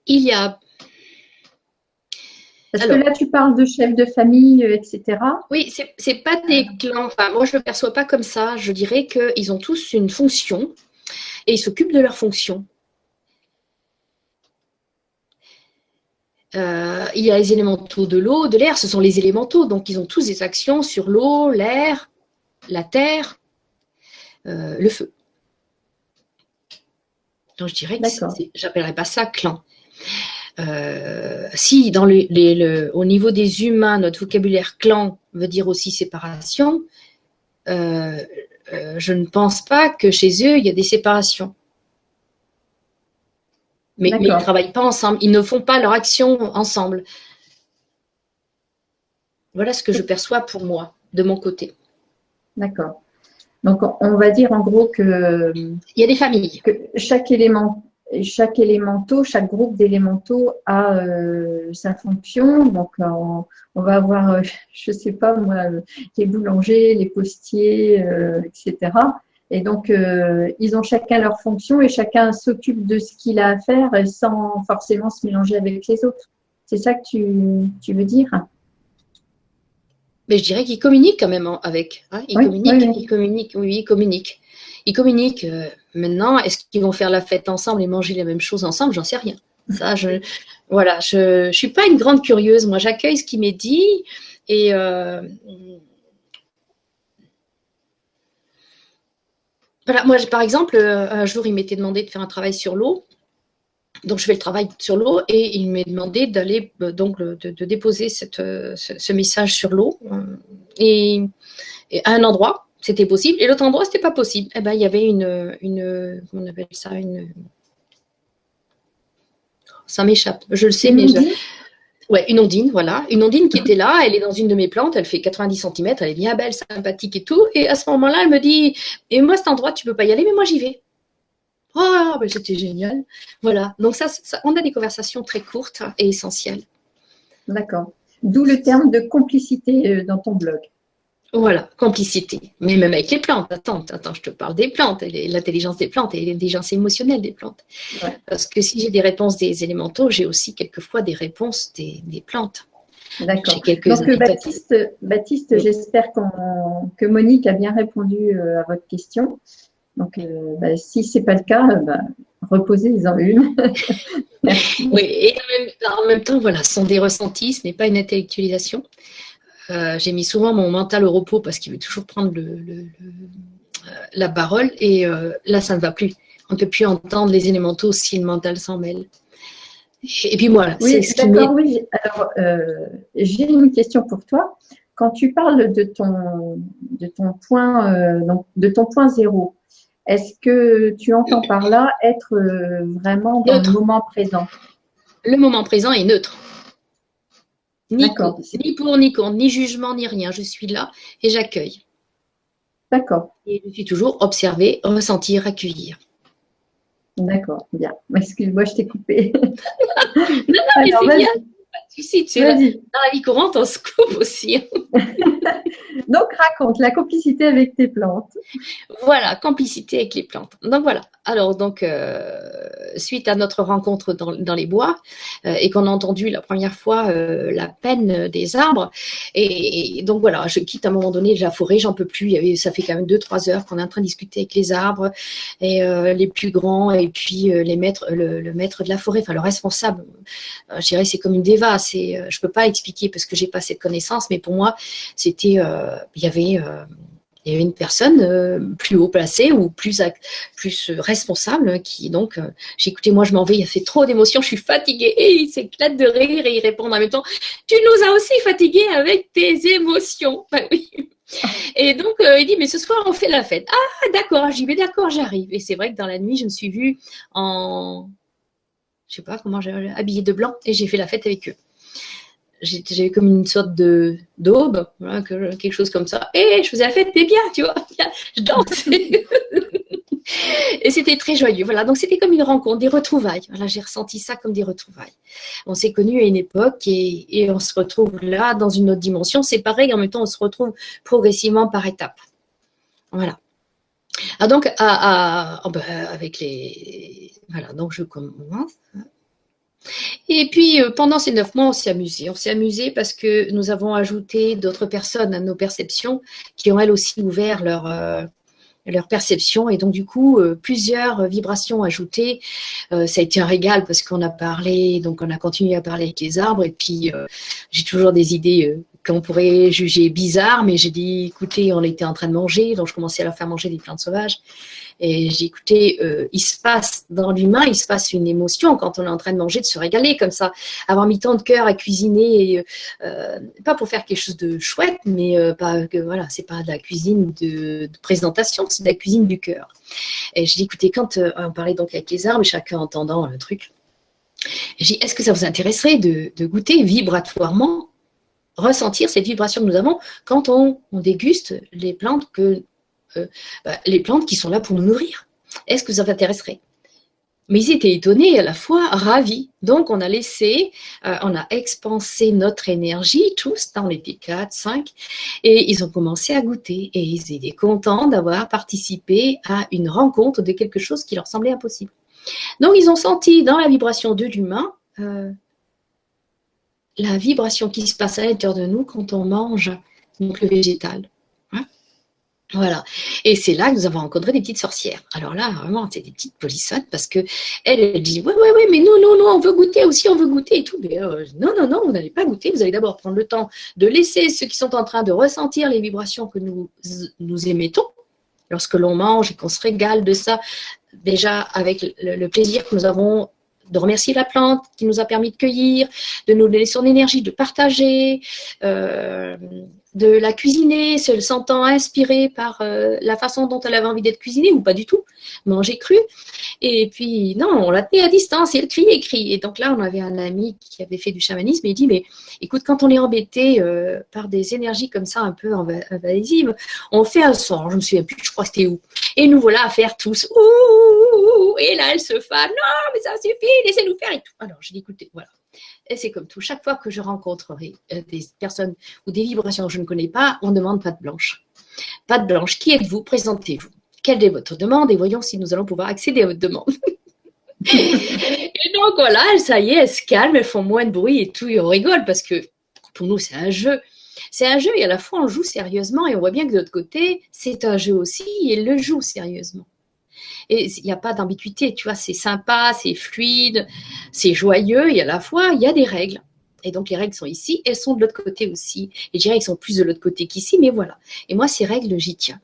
Il y a... Parce que là, tu parles de chefs de famille, etc. Oui, c'est pas des clans. Enfin, moi, je ne le perçois pas comme ça. Je dirais qu'ils ont tous une fonction et ils s'occupent de leur fonction. Il y a les élémentaux de l'eau, de l'air, ce sont les élémentaux, donc ils ont tous des actions sur l'eau, l'air, la terre, le feu. Donc je dirais que j'appellerais pas ça clan. Si au niveau des humains, notre vocabulaire clan veut dire aussi séparation, je ne pense pas que chez eux il y a des séparations. Mais ils ne travaillent pas ensemble, ils ne font pas leur action ensemble. Voilà ce que je perçois pour moi, de mon côté. D'accord. Donc, on va dire en gros Il y a des familles. que chaque groupe d'élémentaux a sa fonction. Donc, on va avoir, je ne sais pas moi, les boulangers, les postiers, etc. Et donc, ils ont chacun leur fonction et chacun s'occupe de ce qu'il a à faire sans forcément se mélanger avec les autres. C'est ça que tu veux dire? Mais je dirais qu'ils communiquent quand même avec. Hein, ils Oui, communiquent, oui, oui. ils communiquent, oui, ils communiquent. Ils communiquent. Maintenant, est-ce qu'ils vont faire la fête ensemble et manger les mêmes choses ensemble? J'en sais rien. Ça, voilà, je suis pas une grande curieuse. Moi, j'accueille ce qui m'est dit et voilà. Moi, par exemple, un jour, il m'était demandé de faire un travail sur l'eau. Donc, je fais le travail sur l'eau et il m'est demandé d'aller donc de déposer ce message sur l'eau et à un endroit, c'était possible, et l'autre endroit, c'était pas possible. Eh ben, il y avait comment on appelle ça, ça m'échappe, je le sais, mais ouais, une ondine, voilà, une ondine qui était là, elle est dans une de mes plantes, elle fait 90 cm, elle est bien belle, sympathique et tout, et à ce moment-là, elle me dit, et moi, cet endroit, tu peux pas y aller, mais moi, j'y vais. Oh, ben, c'était génial. Voilà, donc ça, on a des conversations très courtes et essentielles. D'accord. D'où le terme de complicité dans ton blog. Voilà, complicité. Mais même avec les plantes. Attends, je te parle des plantes, l'intelligence des plantes et l'intelligence émotionnelle des plantes. Ouais. Parce que si j'ai des réponses des élémentaux, j'ai aussi quelquefois des réponses des plantes. D'accord. Donc, Baptiste, j'espère que Monique a bien répondu à votre question. Donc, si ce n'est pas le cas, reposez-en une. Merci. Oui, et en même temps, voilà, ce sont des ressentis, ce n'est pas une intellectualisation. J'ai mis souvent mon mental au repos parce qu'il veut toujours prendre la parole et là, ça ne va plus. On ne peut plus entendre les élémentaux si le mental s'en mêle. Et puis voilà, oui, c'est ce qui d'accord, oui. Alors, j'ai une question pour toi. Quand tu parles de ton point, donc de ton point zéro, est-ce que tu entends par là être vraiment dans le moment présent? Le moment présent est neutre. Ni pour, ni contre, ni jugement, ni rien. Je suis là et j'accueille. D'accord. Et je suis toujours observer, ressentir, accueillir. D'accord, bien. Excuse-moi, je t'ai coupé. Non, mais c'est bien. Tu sais, dans la vie courante, on se coupe aussi. Donc, raconte la complicité avec tes plantes. Voilà, complicité avec les plantes. Donc, voilà. Alors, suite à notre rencontre dans les bois et qu'on a entendu la première fois la peine des arbres, et donc voilà, je quitte à un moment donné la forêt, j'en peux plus. Ça fait quand même 2-3 heures qu'on est en train de discuter avec les arbres et les plus grands et puis le maître de la forêt, enfin le responsable. Je dirais c'est comme une déva. Je peux pas expliquer parce que j'ai pas cette connaissance, mais pour moi, c'était, il y avait une personne plus haut placée ou plus responsable qui donc j'ai écouté, moi je m'en vais, il a fait trop d'émotions, je suis fatiguée, et il s'éclate de rire et il répond en même temps, tu nous as aussi fatigués avec tes émotions. Ben oui. Et donc il dit, mais ce soir on fait la fête. Ah d'accord, j'y vais, d'accord, j'arrive. Et c'est vrai que dans la nuit je me suis vue je sais pas comment, habillée de blanc et j'ai fait la fête avec eux. J'avais comme une sorte d'aube, voilà, quelque chose comme ça. Et je faisais la fête, mais bien, tu vois, bien, je dansais. Et c'était très joyeux. Voilà, donc c'était comme une rencontre, des retrouvailles. Voilà, j'ai ressenti ça comme des retrouvailles. On s'est connus à une époque et on se retrouve là dans une autre dimension. C'est pareil, en même temps, on se retrouve progressivement par étapes. Voilà. Ah, donc, avec les... Voilà, donc je commence. Et puis, pendant ces 9 mois, on s'est amusé. On s'est amusé parce que nous avons ajouté d'autres personnes à nos perceptions qui ont elles aussi ouvert leur perception. Et donc, du coup, plusieurs vibrations ajoutées. Ça a été un régal parce qu'on a parlé, donc on a continué à parler avec les arbres. Et puis, j'ai toujours des idées qu'on pourrait juger bizarres, mais j'ai dit, écoutez, on était en train de manger, donc je commençais à leur faire manger des plantes sauvages. Et j'ai écouté, il se passe dans l'humain, il se passe une émotion quand on est en train de manger, de se régaler comme ça, avoir mis tant de cœur à cuisiner, et, pas pour faire quelque chose de chouette, mais voilà, c'est pas de la cuisine de présentation, c'est de la cuisine du cœur. Et j'ai dit, écoutez, quand on parlait donc avec les arbres, chacun entendant le truc, j'ai dit, est-ce que ça vous intéresserait de goûter vibratoirement ressentir cette vibration que nous avons quand on déguste les plantes les plantes qui sont là pour nous nourrir. Est-ce que ça vous intéresserait? Mais ils étaient étonnés et à la fois ravis. Donc, on a on a expansé notre énergie, tous, on était 4, 5, et ils ont commencé à goûter. Et ils étaient contents d'avoir participé à une rencontre de quelque chose qui leur semblait impossible. Donc, ils ont senti dans la vibration de l'humain la vibration qui se passe à l'intérieur de nous quand on mange donc le végétal. Voilà. Et c'est là que nous avons rencontré des petites sorcières. Alors là, vraiment, c'est des petites polissonnes parce que elle dit ouais, mais non, on veut goûter aussi, on veut goûter et tout. Mais non, vous n'allez pas goûter. Vous allez d'abord prendre le temps de laisser ceux qui sont en train de ressentir les vibrations que nous émettons lorsque l'on mange et qu'on se régale de ça, déjà avec le plaisir que nous avons de remercier la plante qui nous a permis de cueillir, de nous donner son énergie, de partager, de la cuisiner, se sentant inspirée par la façon dont elle avait envie d'être cuisinée, ou pas du tout, manger cru. Et puis, non, on la tenait à distance et elle criait. Et donc là, on avait un ami qui avait fait du chamanisme et il dit, mais écoute, quand on est embêté par des énergies comme ça, un peu invasives, on fait un son, je me souviens plus, je crois que c'était où. Et nous voilà à faire tous, ouh, et là, elle se fane, non, mais ça suffit, laissez-nous faire et tout. Alors, je dis, écoutez, voilà. Et c'est comme tout. Chaque fois que je rencontrerai des personnes ou des vibrations que je ne connais pas, on demande patte blanche. Patte blanche, qui êtes-vous? Présentez-vous. Quelle est votre demande? Et voyons si nous allons pouvoir accéder à votre demande. Et donc voilà, ça y est, elles se calment, elles font moins de bruit et tout, et on rigole parce que pour nous, c'est un jeu. C'est un jeu et à la fois, on joue sérieusement et on voit bien que de l'autre côté, c'est un jeu aussi et elles le jouent sérieusement. Et il n'y a pas d'ambiguïté, tu vois, c'est sympa, c'est fluide, c'est joyeux et à la fois, il y a des règles. Et donc, les règles sont ici, elles sont de l'autre côté aussi. Et je dirais qu'elles sont plus de l'autre côté qu'ici, mais voilà. Et moi, ces règles, j'y tiens.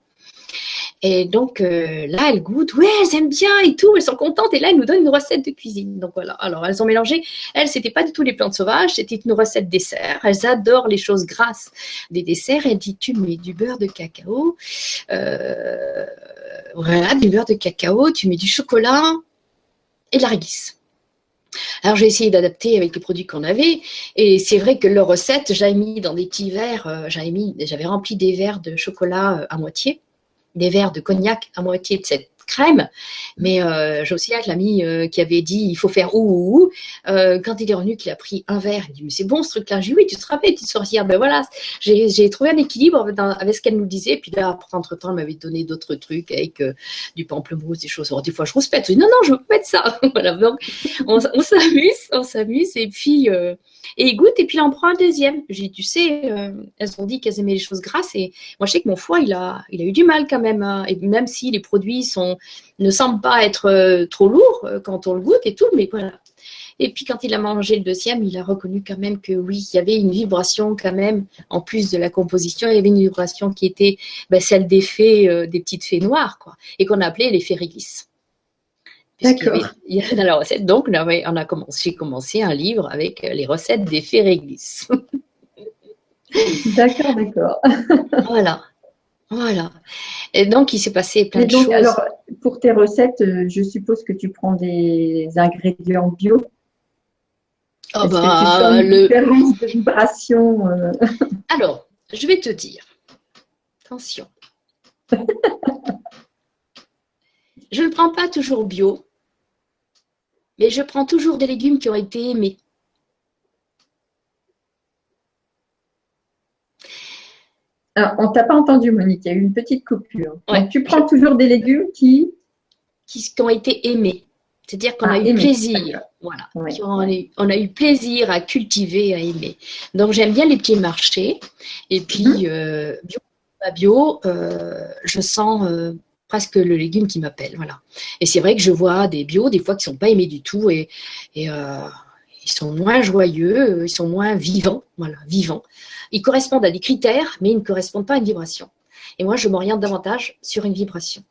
Et donc, là, elles goûtent, ouais, elles aiment bien et tout, elles sont contentes. Et là, elles nous donnent une recette de cuisine. Donc, voilà. Alors, elles ont mélangé. Elles, c'était pas du tout les plantes sauvages, c'était une recette dessert. Elles adorent les choses grasses des desserts. Elles disent, tu mets du beurre de cacao, voilà, du beurre de cacao, tu mets du chocolat et de la réglisse. Alors, j'ai essayé d'adapter avec les produits qu'on avait. Et c'est vrai que leur recette, j'avais mis dans des petits verres, j'avais rempli des verres de chocolat à moitié, des verres de cognac à moitié de cette crème. Mais j'ai aussi avec l'ami qui avait dit il faut faire ouh. Quand il est revenu, qu'il a pris un verre, il dit mais c'est bon ce truc-là. J'ai dit oui, tu te rappelles, petite sorcière. Ben voilà, j'ai trouvé un équilibre avec ce qu'elle nous disait. Puis là, entre-temps, elle m'avait donné d'autres trucs avec du pamplemousse, des choses. Alors, des fois, je rouspète. Je dis non, je veux pas mettre ça. Voilà, donc on s'amuse. Et puis, et il goûte et puis il en prend un deuxième. J'ai dit tu sais, elles ont dit qu'elles aimaient les choses grasses et moi je sais que mon foie il a eu du mal quand même. Hein. Et même si les produits ne semblent pas être trop lourds quand on le goûte et tout, mais voilà. Et puis quand il a mangé le deuxième, il a reconnu quand même que oui, il y avait une vibration quand même, en plus de la composition, il y avait une vibration qui était celle des fées, des petites fées noires, quoi, et qu'on appelait les fées réglisses. D'accord. Il y a dans la recette, donc j'ai commencé un livre avec les recettes des fées réglisses. D'accord. Voilà. Et donc, il s'est passé plein de choses. Alors, pour tes recettes, je suppose que tu prends des ingrédients bio. Oh Est-ce que tu sens une différence de vibration Alors, je vais te dire. Attention. Je ne prends pas toujours bio, mais je prends toujours des légumes qui ont été aimés. Alors, on ne t'a pas entendu, Monique, il y a eu une petite coupure. Ouais, donc, tu prends toujours des légumes qui ont été aimés. C'est-à-dire qu'on a eu plaisir. Voilà. Oui. On a eu plaisir à cultiver, à aimer. Donc, j'aime bien les petits marchés. Et puis, bio, pas bio, je sens presque le légume qui m'appelle. Voilà. Et c'est vrai que je vois des bio, des fois, qui ne sont pas aimés du tout. Et ils sont moins joyeux, ils sont moins vivants. Voilà, vivants. Ils correspondent à des critères, mais ils ne correspondent pas à une vibration. Et moi, je m'oriente davantage sur une vibration.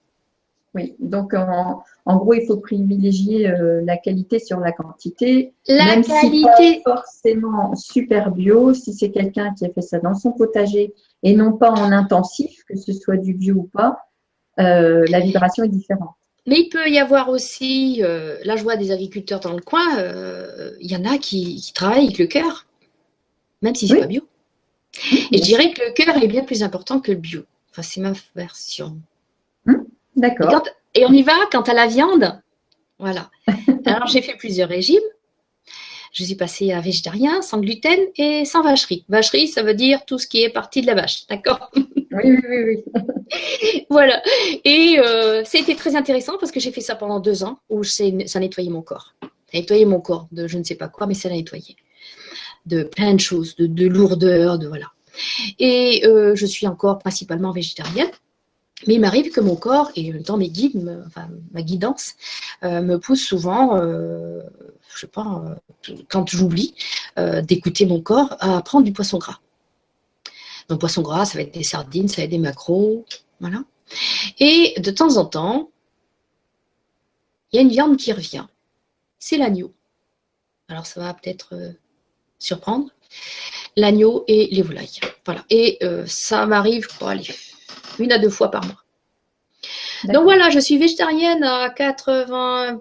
Oui, donc en gros, il faut privilégier la qualité sur la quantité. Même qualité. Si pas forcément super bio, si c'est quelqu'un qui a fait ça dans son potager et non pas en intensif, que ce soit du bio ou pas, la vibration est différente. Mais il peut y avoir aussi, là je vois des agriculteurs dans le coin, il y en a qui travaillent avec le cœur, même si c'est pas bio. Et je dirais que le cœur est bien plus important que le bio. Enfin, c'est ma version. D'accord. Et on y va quant à la viande. Voilà. Alors, j'ai fait plusieurs régimes. Je suis passée à végétarien, sans gluten et sans vacherie. Vacherie, ça veut dire tout ce qui est parti de la vache. D'accord? Oui. Voilà. Et ça a été très intéressant parce que j'ai fait ça pendant 2 ans où ça nettoyait mon corps. Ça a nettoyé mon corps de je ne sais pas quoi, mais ça l'a nettoyé. De plein de choses, de lourdeur, de voilà. Et je suis encore principalement végétarienne. Mais il m'arrive que mon corps et en même temps mes guides, ma guidance, me pousse souvent, je sais pas, quand j'oublie d'écouter mon corps, à prendre du poisson gras. Donc poisson gras, ça va être des sardines, ça va être des maquereaux, voilà. Et de temps en temps, il y a une viande qui revient. C'est l'agneau. Alors ça va peut-être surprendre. L'agneau et les volailles. Voilà. Et ça m'arrive, allez, 1 à 2 fois par mois. Donc voilà, je suis végétarienne à 90%,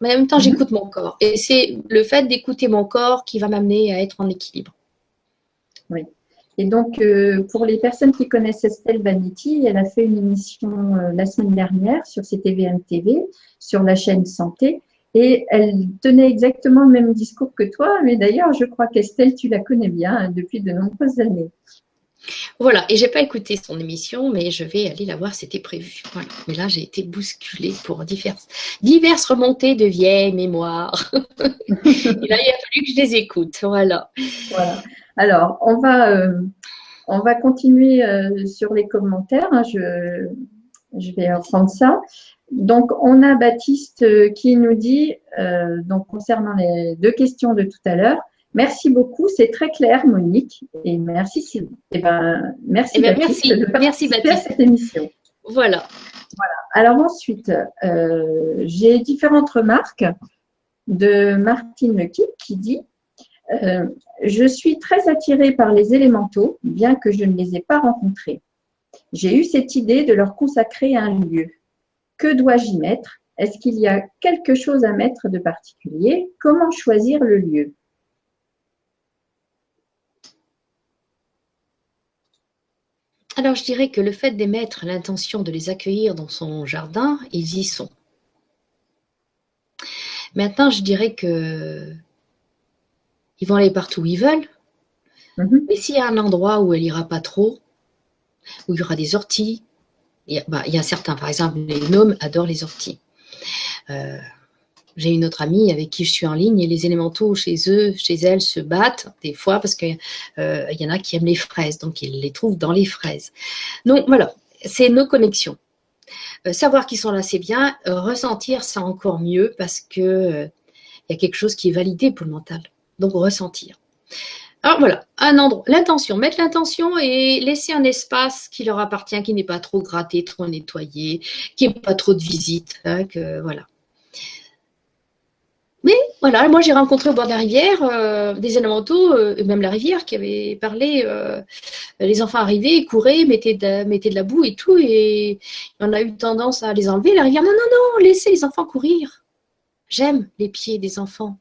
mais en même temps, j'écoute mon corps. Et c'est le fait d'écouter mon corps qui va m'amener à être en équilibre. Oui. Et donc, pour les personnes qui connaissent Estelle Vanetti, elle a fait une émission la semaine dernière sur CTVM TV, sur la chaîne Santé, et elle tenait exactement le même discours que toi, mais d'ailleurs, je crois qu'Estelle, tu la connais bien depuis de nombreuses années. Voilà, et j'ai pas écouté son émission, mais je vais aller la voir, c'était prévu. Voilà. Mais là, j'ai été bousculée pour diverses remontées de vieilles mémoires. Et là, il a fallu que je les écoute. Voilà. Voilà. Alors, on va continuer sur les commentaires. Hein. Je vais reprendre ça. Donc, on a Baptiste qui nous dit, donc concernant les 2 questions de tout à l'heure, merci beaucoup, c'est très clair, Monique, et merci Sylvie. Merci Baptiste de participer à cette émission. Voilà. Alors ensuite, j'ai différentes remarques de Martine Lequic qui dit je suis très attirée par les élémentaux, bien que je ne les ai pas rencontrés. J'ai eu cette idée de leur consacrer un lieu. Que dois-je y mettre? Est-ce qu'il y a quelque chose à mettre de particulier? Comment choisir le lieu? Alors, je dirais que le fait d'émettre l'intention de les accueillir dans son jardin, ils y sont. Maintenant, je dirais que ils vont aller partout où ils veulent. Mais s'il y a un endroit où elle ira pas trop, où il y aura des orties, il y a certains, par exemple, les gnomes adorent les orties. J'ai une autre amie avec qui je suis en ligne et les élémentaux chez elles se battent des fois parce qu'il y en a qui aiment les fraises, donc ils les trouvent dans les fraises. Donc voilà, c'est nos connexions. Savoir qu'ils sont là, c'est bien. Ressentir, c'est encore mieux parce que il y a quelque chose qui est validé pour le mental. Donc ressentir. Alors voilà, un endroit, l'intention, mettre l'intention et laisser un espace qui leur appartient, qui n'est pas trop gratté, trop nettoyé, qui n'ait pas trop de visites, hein, que voilà. Mais voilà, moi j'ai rencontré au bord de la rivière des élémentaux, même la rivière qui avait parlé, les enfants arrivaient, couraient, mettaient de la boue et tout, et on a eu tendance à les enlever. La rivière, non, non, non, laissez les enfants courir. J'aime les pieds des enfants.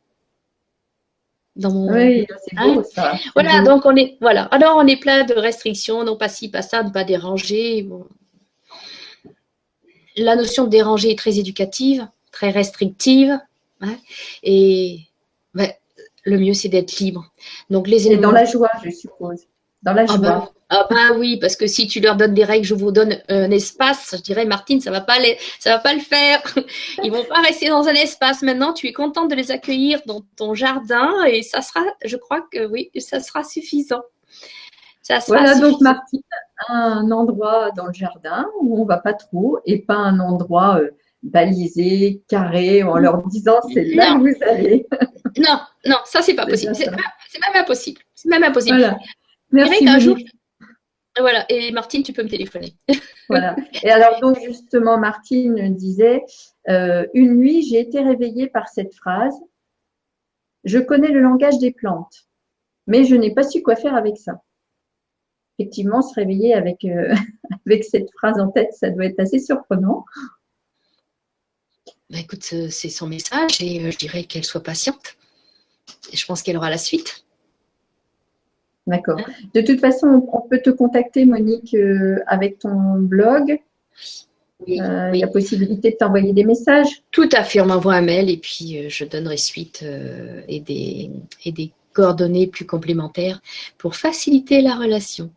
Oui, c'est beau ça. Voilà, beau. Donc voilà. Alors on est plein de restrictions, non pas ci, pas ça, ne pas déranger. Bon. La notion de déranger est très éducative, très restrictive. Hein, et le mieux, c'est d'être libre. Donc, les éléments... Et dans la joie, je suppose. Dans la joie. Oui, parce que si tu leur donnes des règles, je vous donne un espace, je dirais, Martine, ça va pas le faire. Ils vont pas rester dans un espace. Maintenant, tu es contente de les accueillir dans ton jardin et ça sera, je crois que oui, ça sera suffisant. Ça sera voilà, suffisant. Donc Martine, un endroit dans le jardin où on va pas trop et pas un endroit balisé, carré, en leur disant c'est là que vous allez. Non, ça c'est pas possible. C'est même impossible. C'est même impossible. Voilà. Merci. Voilà. Et Martine, tu peux me téléphoner. Voilà. Et alors donc justement, Martine disait une nuit, j'ai été réveillée par cette phrase. Je connais le langage des plantes, mais je n'ai pas su quoi faire avec ça. Effectivement, se réveiller avec avec cette phrase en tête, ça doit être assez surprenant. Écoute, c'est son message et je dirais qu'elle soit patiente. Et je pense qu'elle aura la suite. D'accord. De toute façon, on peut te contacter, Monique, avec ton blog. Oui, Il y a possibilité de t'envoyer des messages. tout à fait. On m'envoie un mail et puis je donnerai suite et des coordonnées plus complémentaires pour faciliter la relation.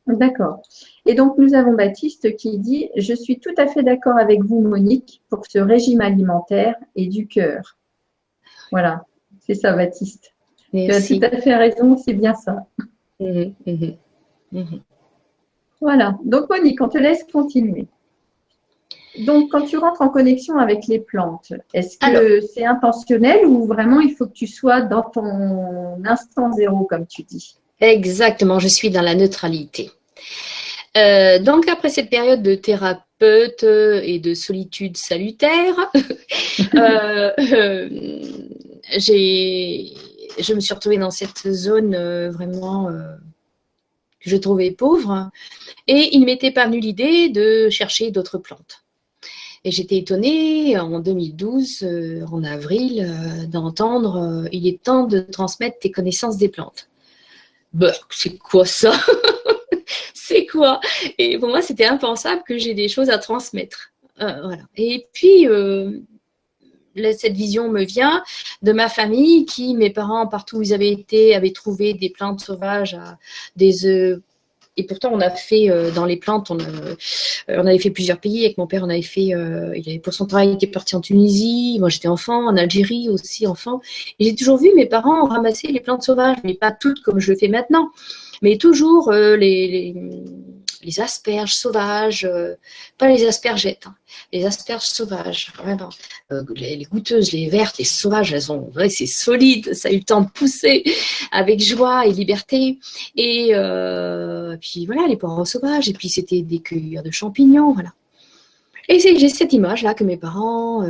D'accord. Et donc, nous avons Baptiste qui dit: je suis tout à fait d'accord avec vous, Monique, pour ce régime alimentaire et du cœur. Voilà, c'est ça, Baptiste. Tu as tout Merci. à fait raison, c'est bien ça. Mhm, mhm, mhm. Voilà. Donc, Monique, on te laisse continuer. Donc, quand tu rentres en connexion avec les plantes, est-ce Alors, que c'est intentionnel ou vraiment il faut que tu sois dans ton instant zéro, comme tu dis? exactement, je suis dans la neutralité. Donc, après cette période de thérapeute et de solitude salutaire, je me suis retrouvée dans cette zone vraiment que je trouvais pauvre et il ne m'était pas venu l'idée de chercher d'autres plantes. Et j'étais étonnée en 2012, en avril, d'entendre il est temps de transmettre tes connaissances des plantes. Ben, c'est quoi ça? C'est quoi? Et pour moi, c'était impensable que j'ai des choses à transmettre. Voilà. Et puis, cette vision me vient de ma famille qui, mes parents, partout où ils avaient été, avaient trouvé des plantes sauvages, et pourtant, on a fait dans les plantes, on avait fait plusieurs pays. Avec mon père, on avait fait, il avait pour son travail, il était parti en Tunisie. Moi, j'étais enfant, en Algérie aussi, enfant. Et j'ai toujours vu mes parents ramasser les plantes sauvages, mais pas toutes comme je le fais maintenant, mais toujours les asperges sauvages, pas les aspergettes, hein, les asperges sauvages, vraiment. Les goûteuses, les vertes, les sauvages, ouais, c'est solide, ça a eu le temps de pousser avec joie et liberté. Et puis voilà, les poireaux sauvages, et puis c'était des cueilleurs de champignons, voilà. Et j'ai cette image-là que mes parents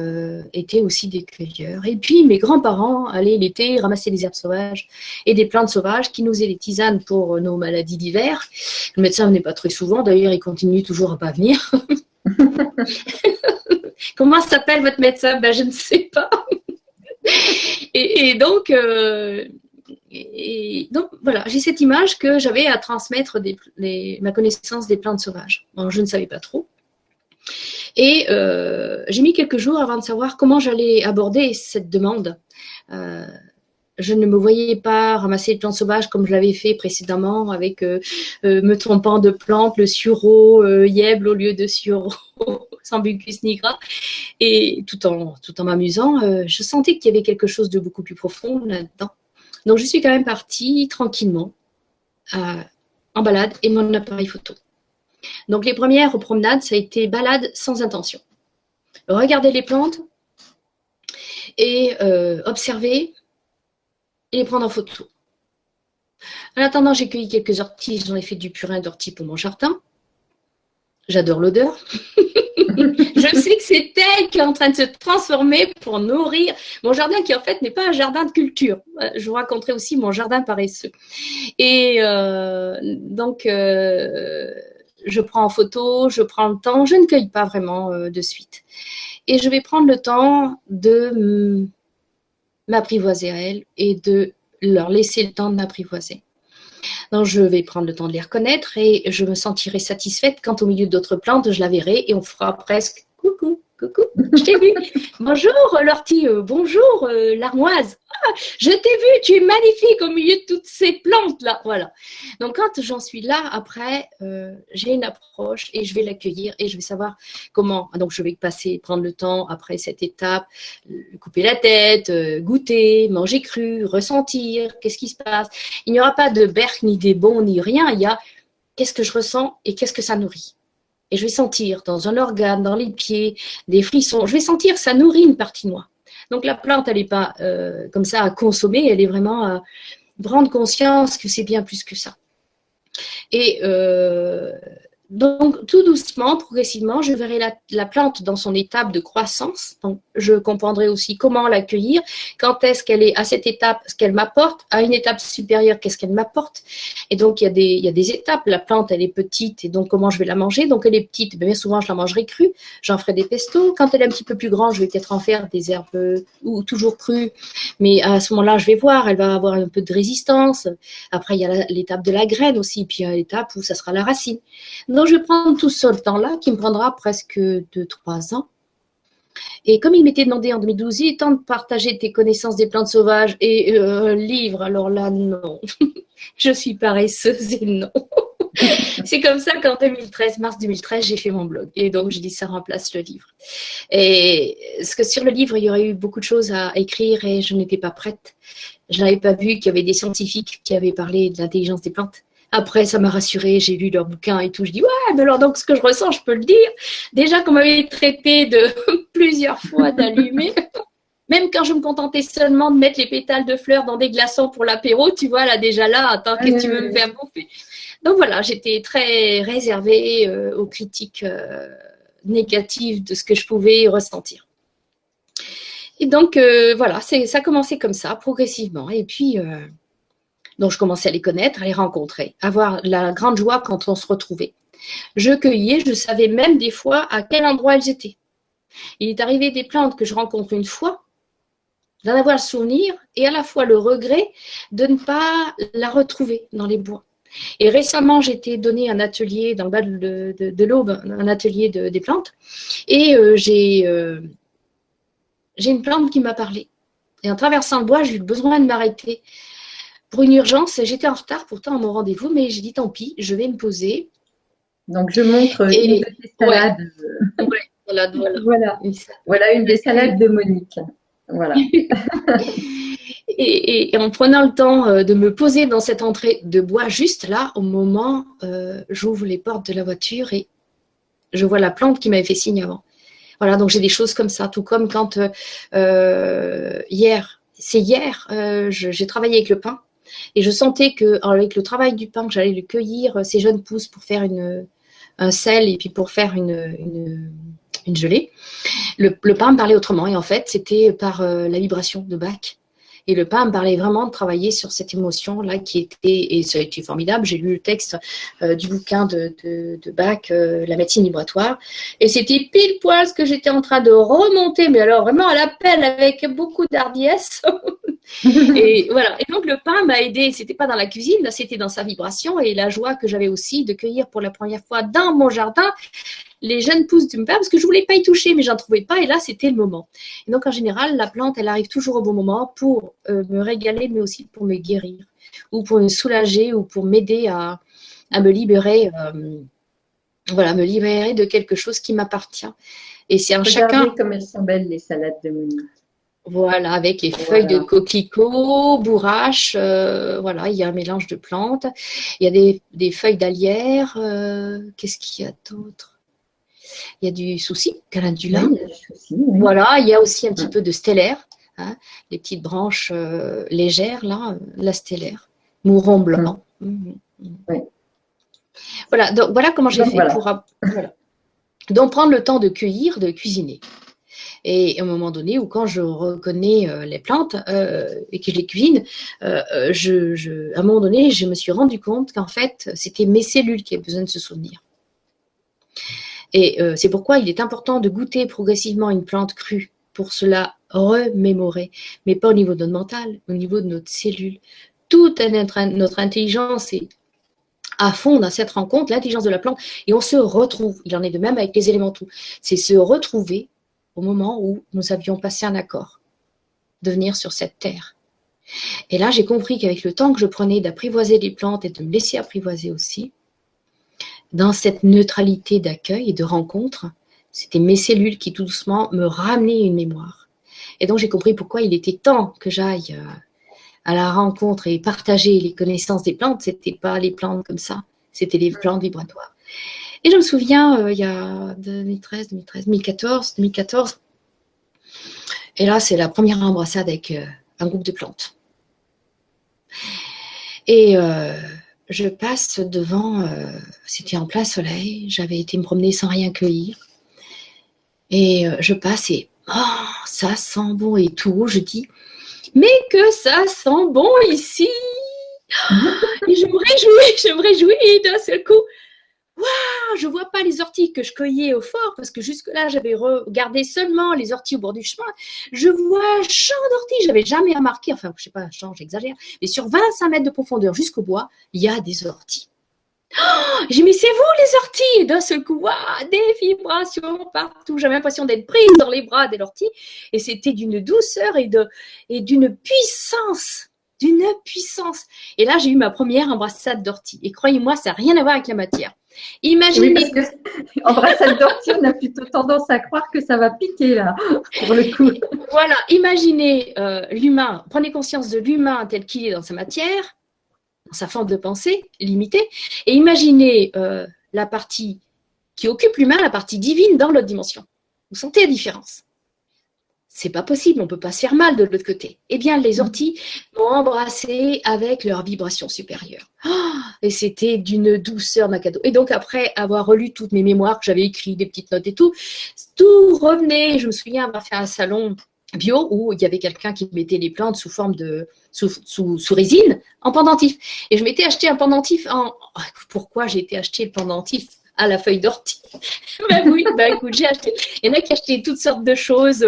étaient aussi des cueilleurs. Et puis mes grands-parents allaient l'été ramasser des herbes sauvages et des plantes sauvages qui nous faisaient des tisanes pour nos maladies d'hiver. Le médecin venait pas très souvent, d'ailleurs il continue toujours à pas venir. Comment s'appelle votre médecin? Ben, je ne sais pas. Et donc, voilà, j'ai cette image que j'avais à transmettre ma connaissance des plantes sauvages. Bon, je ne savais pas trop. Et j'ai mis quelques jours avant de savoir comment j'allais aborder cette demande. Je ne me voyais pas ramasser les plantes sauvages comme je l'avais fait précédemment avec me trompant de plante, le sureau yèble au lieu de sureau sambucus nigra. Et tout en m'amusant, je sentais qu'il y avait quelque chose de beaucoup plus profond là-dedans. Donc je suis quand même partie tranquillement en balade et mon appareil photo. Donc les premières promenades, ça a été balade sans intention. Regarder les plantes et observer et les prendre en photo. En attendant, j'ai cueilli quelques orties, j'en ai fait du purin d'ortie pour mon jardin. J'adore l'odeur. Je sais que c'est elle qui est en train de se transformer pour nourrir mon jardin qui en fait n'est pas un jardin de culture. Je vous raconterai aussi mon jardin paresseux. Et donc, je prends en photo, je prends le temps, je ne cueille pas vraiment de suite. Et je vais prendre le temps de m'apprivoiser à elles et de leur laisser le temps de m'apprivoiser. Donc, je vais prendre le temps de les reconnaître et je me sentirai satisfaite quand au milieu d'autres plantes, je la verrai et on fera presque coucou, coucou, je t'ai vu. Bonjour l'ortie, bonjour l'armoise. Ah, je t'ai vu, tu es magnifique au milieu de toutes ces plantes-là. Voilà. Donc, quand j'en suis là, après, j'ai une approche et je vais l'accueillir et je vais savoir comment. Donc, je vais prendre le temps après cette étape, couper la tête, goûter, manger cru, ressentir, qu'est-ce qui se passe. Il n'y aura pas de berk, ni des bons, ni rien. Il y a qu'est-ce que je ressens et qu'est-ce que ça nourrit. Et je vais sentir dans un organe, dans les pieds, des frissons. Je vais sentir que ça nourrit une partie de moi. Donc la plante, elle n'est pas comme ça à consommer, elle est vraiment à prendre conscience que c'est bien plus que ça. Et donc, tout doucement, progressivement, je verrai la plante dans son étape de croissance. Donc, je comprendrai aussi comment l'accueillir, quand est-ce qu'elle est à cette étape, ce qu'elle m'apporte, à une étape supérieure, qu'est-ce qu'elle m'apporte. Et donc, il y a des étapes. La plante, elle est petite, et donc, comment je vais la manger. Donc, elle est petite, bien souvent, je la mangerai crue. J'en ferai des pestos. Quand elle est un petit peu plus grande, je vais peut-être en faire des herbes ou toujours crues. Mais à ce moment-là, je vais voir, elle va avoir un peu de résistance. Après, il y a l'étape de la graine aussi, puis il y a l'étape où ça sera la racine. Donc, je vais prendre tout ce temps-là, qui me prendra presque 2-3 ans. Et comme il m'était demandé en 2012, il est temps de partager tes connaissances des plantes sauvages et un livre, alors là, non. Je suis paresseuse et non. C'est comme ça qu'en 2013, mars 2013, j'ai fait mon blog. Et donc, je dis ça remplace le livre. Et parce que sur le livre, il y aurait eu beaucoup de choses à écrire et je n'étais pas prête. Je n'avais pas vu qu'il y avait des scientifiques qui avaient parlé de l'intelligence des plantes. Après, ça m'a rassurée, j'ai lu leur bouquin et tout. Je dis, ouais, mais alors donc ce que je ressens, je peux le dire. Déjà qu'on m'avait traité de plusieurs fois d'allumer. Même quand je me contentais seulement de mettre les pétales de fleurs dans des glaçons pour l'apéro, tu vois, là, déjà là, attends, qu'est-ce que tu veux me faire bouffer? Donc voilà, j'étais très réservée aux critiques négatives de ce que je pouvais ressentir. Et donc, voilà, ça a commencé comme ça, progressivement. Et puis, donc, je commençais à les connaître, à les rencontrer, avoir la grande joie quand on se retrouvait. Je cueillais, je savais même des fois à quel endroit elles étaient. Il est arrivé des plantes que je rencontre une fois, d'en avoir le souvenir et à la fois le regret de ne pas la retrouver dans les bois. Et récemment, j'ai été donné un atelier dans le bas de l'Aube, un atelier des plantes, et j'ai une plante qui m'a parlé. Et en traversant le bois, j'ai eu besoin de m'arrêter pour une urgence. J'étais en retard pourtant à mon rendez-vous, mais j'ai dit tant pis, je vais me poser. Donc, je montre une de tes salades. Voilà. Voilà une des salades de Monique. Voilà. Et en prenant le temps de me poser dans cette entrée de bois, juste là, au moment, j'ouvre les portes de la voiture et je vois la plante qui m'avait fait signe avant. Voilà, donc j'ai des choses comme ça, tout comme quand hier, j'ai travaillé avec le pain et je sentais qu'avec le travail du pain, que j'allais le cueillir, ces jeunes pousses pour faire un sel et puis pour faire une gelée. Le pain me parlait autrement et en fait, c'était par la vibration de Bach. Et le pain me parlait vraiment de travailler sur cette émotion-là qui était, et ça a été formidable. J'ai lu le texte du bouquin de Bach, La médecine vibratoire, et c'était pile poil ce que j'étais en train de remonter, mais alors vraiment à l'appel avec beaucoup d'hardiesse. Et voilà. Et donc le pain m'a aidé. C'était pas dans la cuisine, là, c'était dans sa vibration et la joie que j'avais aussi de cueillir pour la première fois dans mon jardin les jeunes pousses du pain parce que je voulais pas y toucher, mais j'en trouvais pas. Et là, c'était le moment. Et donc en général, la plante, elle arrive toujours au bon moment pour me régaler, mais aussi pour me guérir ou pour me soulager ou pour m'aider à me libérer. Voilà, me libérer de quelque chose qui m'appartient. Et c'est un chacun. Regardez comme elles sont belles les salades de Monique. Voilà, avec les feuilles de coquelicot, bourrache, voilà, il y a un mélange de plantes. Il y a des feuilles d'alière. Qu'est-ce qu'il y a d'autre? Il y a du souci, calendula. Oui, oui. Voilà, il y a aussi un petit peu de stellaire, hein, les petites branches légères, là, la stellaire. Mouron blanc. Oui. Voilà, donc voilà comment j'ai fait pour... Voilà. Donc prendre le temps de cueillir, de cuisiner. Et à un moment donné, ou quand je reconnais les plantes et que je les cuisine, à un moment donné, je me suis rendu compte qu'en fait, c'était mes cellules qui avaient besoin de se souvenir. Et c'est pourquoi il est important de goûter progressivement une plante crue pour cela remémorer, mais pas au niveau de notre mental, au niveau de notre cellule. Toute notre intelligence est à fond dans cette rencontre, l'intelligence de la plante, et on se retrouve. Il en est de même avec les élémentaux. C'est se retrouver au moment où nous avions passé un accord de venir sur cette terre. Et là, j'ai compris qu'avec le temps que je prenais d'apprivoiser les plantes et de me laisser apprivoiser aussi, dans cette neutralité d'accueil et de rencontre, c'était mes cellules qui tout doucement me ramenaient une mémoire. Et donc, j'ai compris pourquoi il était temps que j'aille à la rencontre et partager les connaissances des plantes. C'était pas les plantes comme ça, c'était les plantes vibratoires. Et je me souviens, il y a 2014, et là, c'est la première embrassade avec un groupe de plantes. Et je passe devant, c'était en plein soleil, j'avais été me promener sans rien cueillir. Et je passe et ça sent bon et tout. Je dis, mais que ça sent bon ici. Et je me réjouis et d'un seul coup, waouh, je vois pas les orties que je cueillais au fort parce que jusque-là, j'avais regardé seulement les orties au bord du chemin. Je vois un champ d'orties, j'avais jamais remarqué, enfin, je sais pas, un champ, j'exagère, mais sur 25 mètres de profondeur jusqu'au bois, il y a des orties. J'ai dit, mais c'est vous les orties. Et d'un seul coup, waouh, des vibrations partout. J'avais l'impression d'être prise dans les bras des orties. Et c'était d'une douceur et d'une puissance. D'une puissance. Et là, j'ai eu ma première embrassade d'ortie. Et croyez-moi, ça n'a rien à voir avec la matière. Imaginez. Oui, parce que embrassade d'ortie, on a plutôt tendance à croire que ça va piquer, là, pour le coup. Voilà, imaginez l'humain. Prenez conscience de l'humain tel qu'il est dans sa matière, dans sa forme de pensée limitée, et imaginez la partie qui occupe l'humain, la partie divine dans l'autre dimension. Vous sentez la différence? C'est pas possible, on ne peut pas se faire mal de l'autre côté. Eh bien, les orties m'ont embrassé avec leur vibration supérieure. Et c'était d'une douceur d'un cadeau. Et donc, après avoir relu toutes mes mémoires que j'avais écrites, des petites notes et tout revenait. Je me souviens avoir fait un salon bio où il y avait quelqu'un qui mettait les plantes sous forme de sous résine en pendentif. Et je m'étais acheté un pendentif pourquoi j'ai été acheter le pendentif à la feuille d'ortie? Oui, écoute, j'ai acheté. Il y en a qui achetaient toutes sortes de choses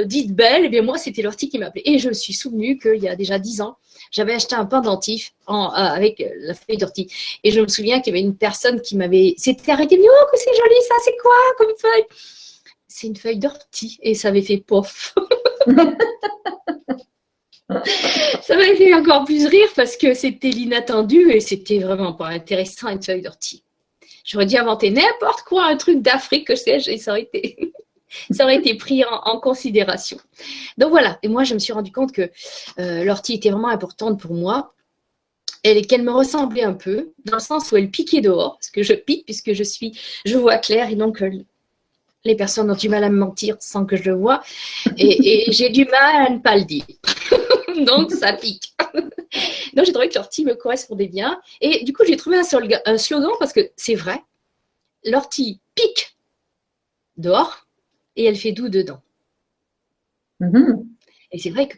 dites belles. Et bien moi, c'était l'ortie qui m'appelait. Et je me suis souvenu qu'il y a déjà 10 ans, j'avais acheté un pendentif avec la feuille d'ortie. Et je me souviens qu'il y avait une personne qui s'était arrêtée. Oh, que c'est joli ça, c'est quoi comme feuille? C'est une feuille d'ortie. Et ça avait fait pof. Ça m'avait fait encore plus rire parce que c'était l'inattendu et c'était vraiment pas intéressant une feuille d'ortie. J'aurais dû inventer n'importe quoi, un truc d'Afrique, que sais-je, et ça aurait été pris en considération. Donc voilà, et moi je me suis rendu compte que l'ortie était vraiment importante pour moi et qu'elle me ressemblait un peu, dans le sens où elle piquait dehors, parce que je pique puisque je vois clair et donc les personnes ont du mal à me mentir sans que je le vois et j'ai du mal à ne pas le dire. Donc ça pique. Donc j'ai trouvé que l'ortie me correspondait bien. Et du coup, j'ai trouvé un slogan parce que c'est vrai. L'ortie pique dehors et elle fait doux dedans. Et c'est vrai que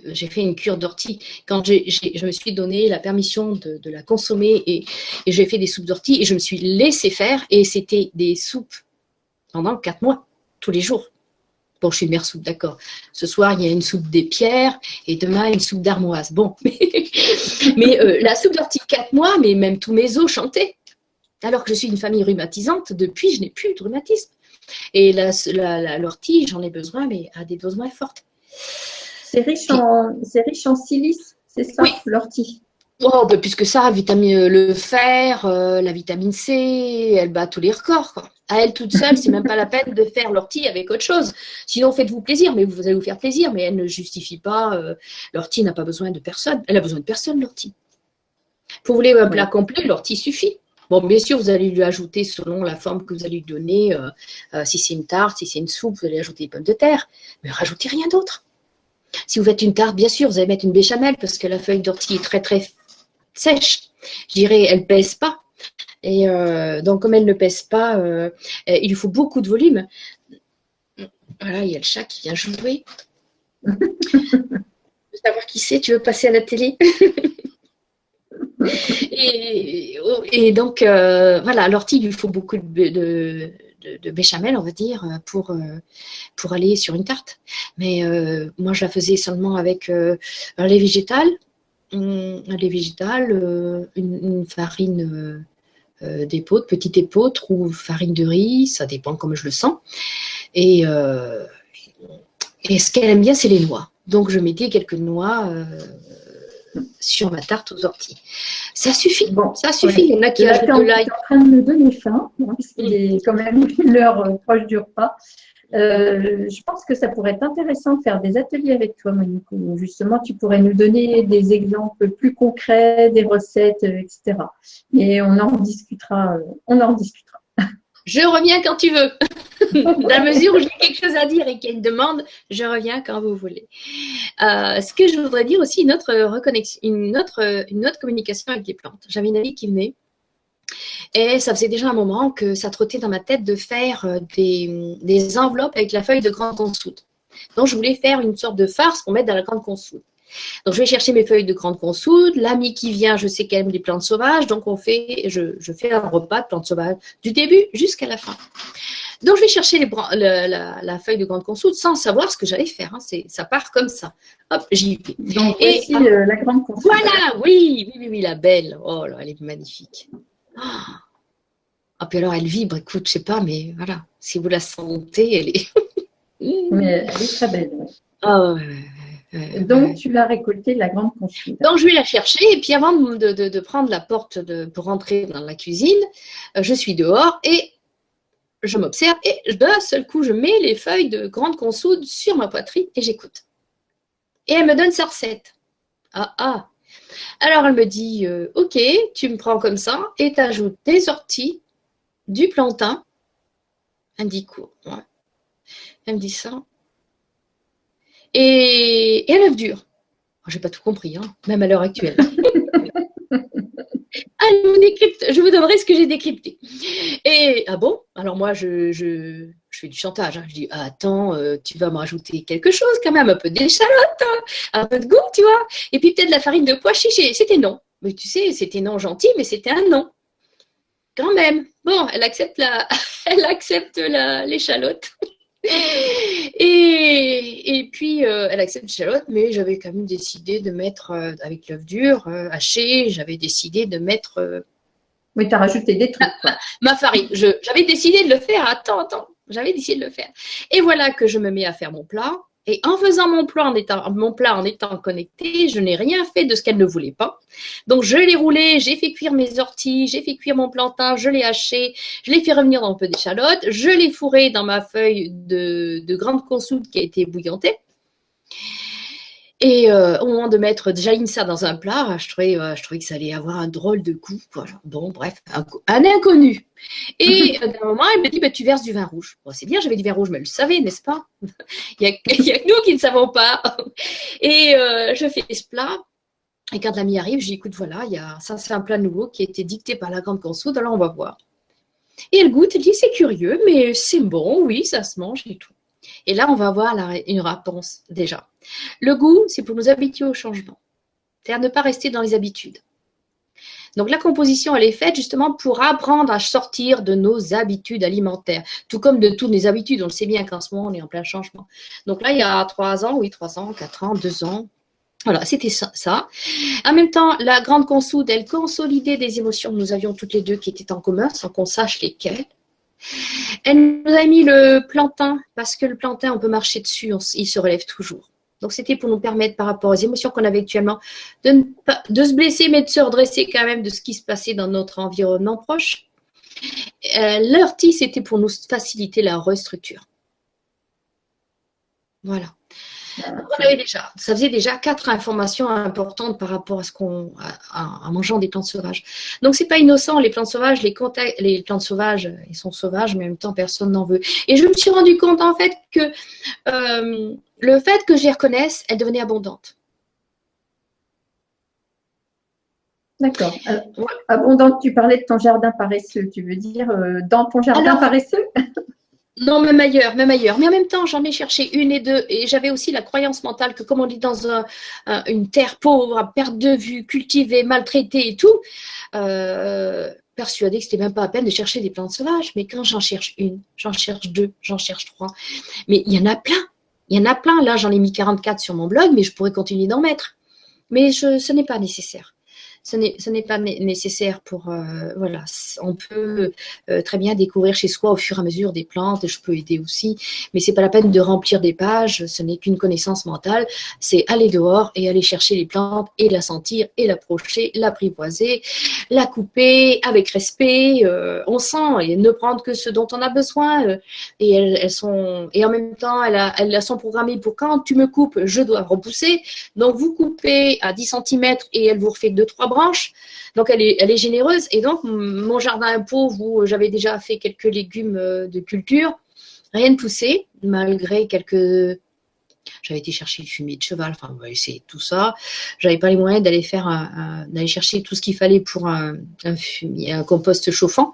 j'ai fait une cure d'ortie, quand je me suis donné la permission de la consommer et j'ai fait des soupes d'ortie et je me suis laissé faire et c'était des soupes pendant 4 mois, tous les jours. Bon, je suis une mère soupe, d'accord. Ce soir, il y a une soupe des pierres et demain, une soupe d'armoise. Bon, mais la soupe d'ortie 4 mois, mais même tous mes os chantaient. Alors que je suis une famille rhumatisante, depuis, je n'ai plus de rhumatisme. Et l'ortie, j'en ai besoin, mais à des besoins forts. C'est riche en silice, c'est ça, oui. L'ortie? Oh, bah, puisque ça, le fer, la vitamine C, elle bat tous les records, quoi. À elle toute seule, c'est même pas la peine de faire l'ortie avec autre chose. Sinon, faites-vous plaisir, mais vous allez vous faire plaisir, mais elle ne justifie pas. L'ortie n'a pas besoin de personne. Elle a besoin de personne, l'ortie. Pour vous voulez un plat complet, l'ortie suffit. Bon, bien sûr, vous allez lui ajouter selon la forme que vous allez lui donner. Si c'est une tarte, si c'est une soupe, vous allez ajouter des pommes de terre, mais rajoutez rien d'autre. Si vous faites une tarte, bien sûr, vous allez mettre une béchamel parce que la feuille d'ortie est très très sèche. Je dirais, elle pèse pas. Et donc, comme elle ne pèse pas, il lui faut beaucoup de volume. Voilà, il y a le chat qui vient jouer. Tu veux savoir qui c'est? Tu veux passer à la télé? et donc, voilà, l'ortie, il lui faut beaucoup de béchamel, on va dire, pour aller sur une tarte. Mais moi, je la faisais seulement avec un lait végétal, une farine d'épeautre, petite épeautre ou farine de riz, ça dépend comme je le sens. Et ce qu'elle aime bien, c'est les noix. Donc, je mettais quelques noix sur ma tarte aux orties. Ça suffit. Bon, ça suffit. Ouais. Il y en a qui ajoutent de l'ail. Tu es en train de me donner faim, parce qu'il est quand même l'heure proche du repas. Je pense que ça pourrait être intéressant de faire des ateliers avec toi, Monique, où justement tu pourrais nous donner des exemples plus concrets, des recettes, etc. Et on en discutera. Je reviens quand tu veux. Dans la mesure où j'ai quelque chose à dire et qu'il y a une demande, je reviens quand vous voulez. Ce que je voudrais dire aussi, une autre reconnexion, une autre communication avec les plantes. J'avais une amie qui venait et ça faisait déjà un moment que ça trottait dans ma tête de faire des enveloppes avec la feuille de grande consoude. Donc, je voulais faire une sorte de farce pour mettre dans la grande consoude. Donc, je vais chercher mes feuilles de grande consoude. L'amie qui vient, je sais qu'elle aime les plantes sauvages. Donc, je fais un repas de plantes sauvages du début jusqu'à la fin. Donc, je vais chercher la feuille de grande consoude sans savoir ce que j'allais faire. Hein. Ça part comme ça. Hop, j'y vais. Donc, voici la grande consoude. Voilà, oui, la belle. Oh là, elle est magnifique. Ah, puis alors, elle vibre, écoute, je sais pas, mais voilà. Si vous la sentez, elle est… Mais elle est très belle. Ouais. Ah ouais. Donc, tu vas récolter la grande consoude. Donc, je vais la chercher et puis avant de prendre la porte pour rentrer dans la cuisine, je suis dehors et je m'observe et d'un seul coup, je mets les feuilles de grande consoude sur ma poitrine et j'écoute. Et elle me donne sa recette. Ah. Alors, elle me dit, ok, tu me prends comme ça et tu ajoutes des orties, du plantain, elle me dit quoi? Ouais. Elle me dit ça. Et un œuf dur. J'ai pas tout compris, hein, même à l'heure actuelle. Je vous donnerai ce que j'ai décrypté. Et ah bon? Alors moi, je fais du chantage. Hein. Je dis, attends, tu vas me rajouter quelque chose quand même, un peu d'échalote, hein, un peu de goût, tu vois. Et puis peut-être de la farine de pois chiché. C'était non. Mais tu sais, c'était non gentil, mais c'était un non. Quand même. Bon, elle accepte l'échalote. Et puis, elle accepte l'échalote, mais j'avais quand même décidé de mettre, avec l'œuf dur, haché, j'avais décidé de mettre… oui, tu as rajouté des trucs. Ma farine. J'avais décidé de le faire. Attends. J'avais décidé de le faire. Et voilà que je me mets à faire mon plat. Et en faisant mon plat, en étant connectée, je n'ai rien fait de ce qu'elle ne voulait pas. Donc, je l'ai roulé, j'ai fait cuire mes orties, j'ai fait cuire mon plantain, je l'ai haché, je l'ai fait revenir dans un peu d'échalote, je l'ai fourré dans ma feuille de grande consoude qui a été bouillantée. Et au moment de mettre ça dans un plat, je trouvais que ça allait avoir un drôle de goût. Voilà. Bon, bref, un inconnu. Et d'un moment, elle me dit, tu verses du vin rouge. Bon, c'est bien, j'avais du vin rouge, mais elle le savait, n'est-ce pas? Il y a que nous qui ne savons pas. Et je fais ce plat. Et quand l'ami arrive, je dis, écoute, voilà, ça c'est un plat nouveau qui a été dicté par la grande consoude, alors on va voir. Et elle goûte, elle dit, c'est curieux, mais c'est bon, oui, ça se mange et tout. Et là, on va avoir une réponse déjà. Le goût, c'est pour nous habituer au changement. C'est-à-dire ne pas rester dans les habitudes. Donc, la composition, elle est faite justement pour apprendre à sortir de nos habitudes alimentaires. Tout comme de toutes les habitudes. On le sait bien qu'en ce moment, on est en plein changement. Donc là, il y a 3 ans, 4 ans, 2 ans. Voilà, c'était ça. En même temps, la grande consoude, elle consolidait des émotions que nous avions toutes les deux qui étaient en commun sans qu'on sache lesquelles. Elle nous a mis le plantain, parce que le plantain, on peut marcher dessus, il se relève toujours. Donc, c'était pour nous permettre, par rapport aux émotions qu'on avait actuellement, de se blesser, mais de se redresser quand même de ce qui se passait dans notre environnement proche. L'ortie, c'était pour nous faciliter la restructure. Voilà. Ça faisait déjà 4 informations importantes par rapport à mangeant des plantes sauvages. Donc, c'est pas innocent, les plantes sauvages, les plantes sauvages, elles sont sauvages, mais en même temps, personne n'en veut. Et je me suis rendu compte, en fait, que le fait que je les reconnaisse, elles devenaient abondantes. D'accord. Abondante, tu parlais de ton jardin paresseux. Tu veux dire dans ton jardin paresseux? Non, même ailleurs. Mais en même temps, j'en ai cherché une et deux. Et j'avais aussi la croyance mentale que comme on est dans une terre pauvre, à perte de vue, cultivée, maltraitée et tout, persuadée que c'était même pas à peine de chercher des plantes sauvages. Mais quand j'en cherche une, j'en cherche 2, j'en cherche 3. Mais il y en a plein. Là, j'en ai mis 44 sur mon blog, mais je pourrais continuer d'en mettre. Mais ce n'est pas nécessaire. Ce n'est pas nécessaire pour… voilà, on peut très bien découvrir chez soi au fur et à mesure des plantes, je peux aider aussi, mais c'est pas la peine de remplir des pages, ce n'est qu'une connaissance mentale, c'est aller dehors et aller chercher les plantes et la sentir et l'approcher, l'apprivoiser, la couper avec respect, on sent, et ne prendre que ce dont on a besoin, et et en même temps, elles sont programmées pour quand tu me coupes, je dois repousser, donc vous coupez à 10 cm et elle vous refait 2-3 branches, donc elle est généreuse. Et donc mon jardin pauvre où j'avais déjà fait quelques légumes de culture, rien ne poussait, malgré quelques... J'avais été chercher le fumier de cheval, enfin, c'est tout ça. J'avais pas les moyens d'aller d'aller chercher tout ce qu'il fallait pour un fumier, un compost chauffant.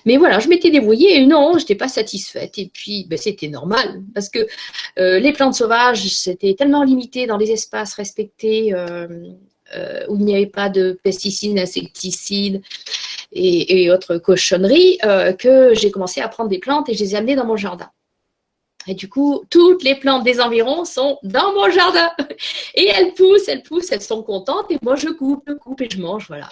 Mais voilà, je m'étais débrouillée et non, je n'étais pas satisfaite. Et puis, c'était normal parce que les plantes sauvages, c'était tellement limité dans les espaces respectés où il n'y avait pas de pesticides, d'insecticides et autres cochonneries que j'ai commencé à prendre des plantes et je les ai amenées dans mon jardin. Et du coup, toutes les plantes des environs sont dans mon jardin. Et elles poussent, elles sont contentes. Et moi, je coupe et je mange. Voilà.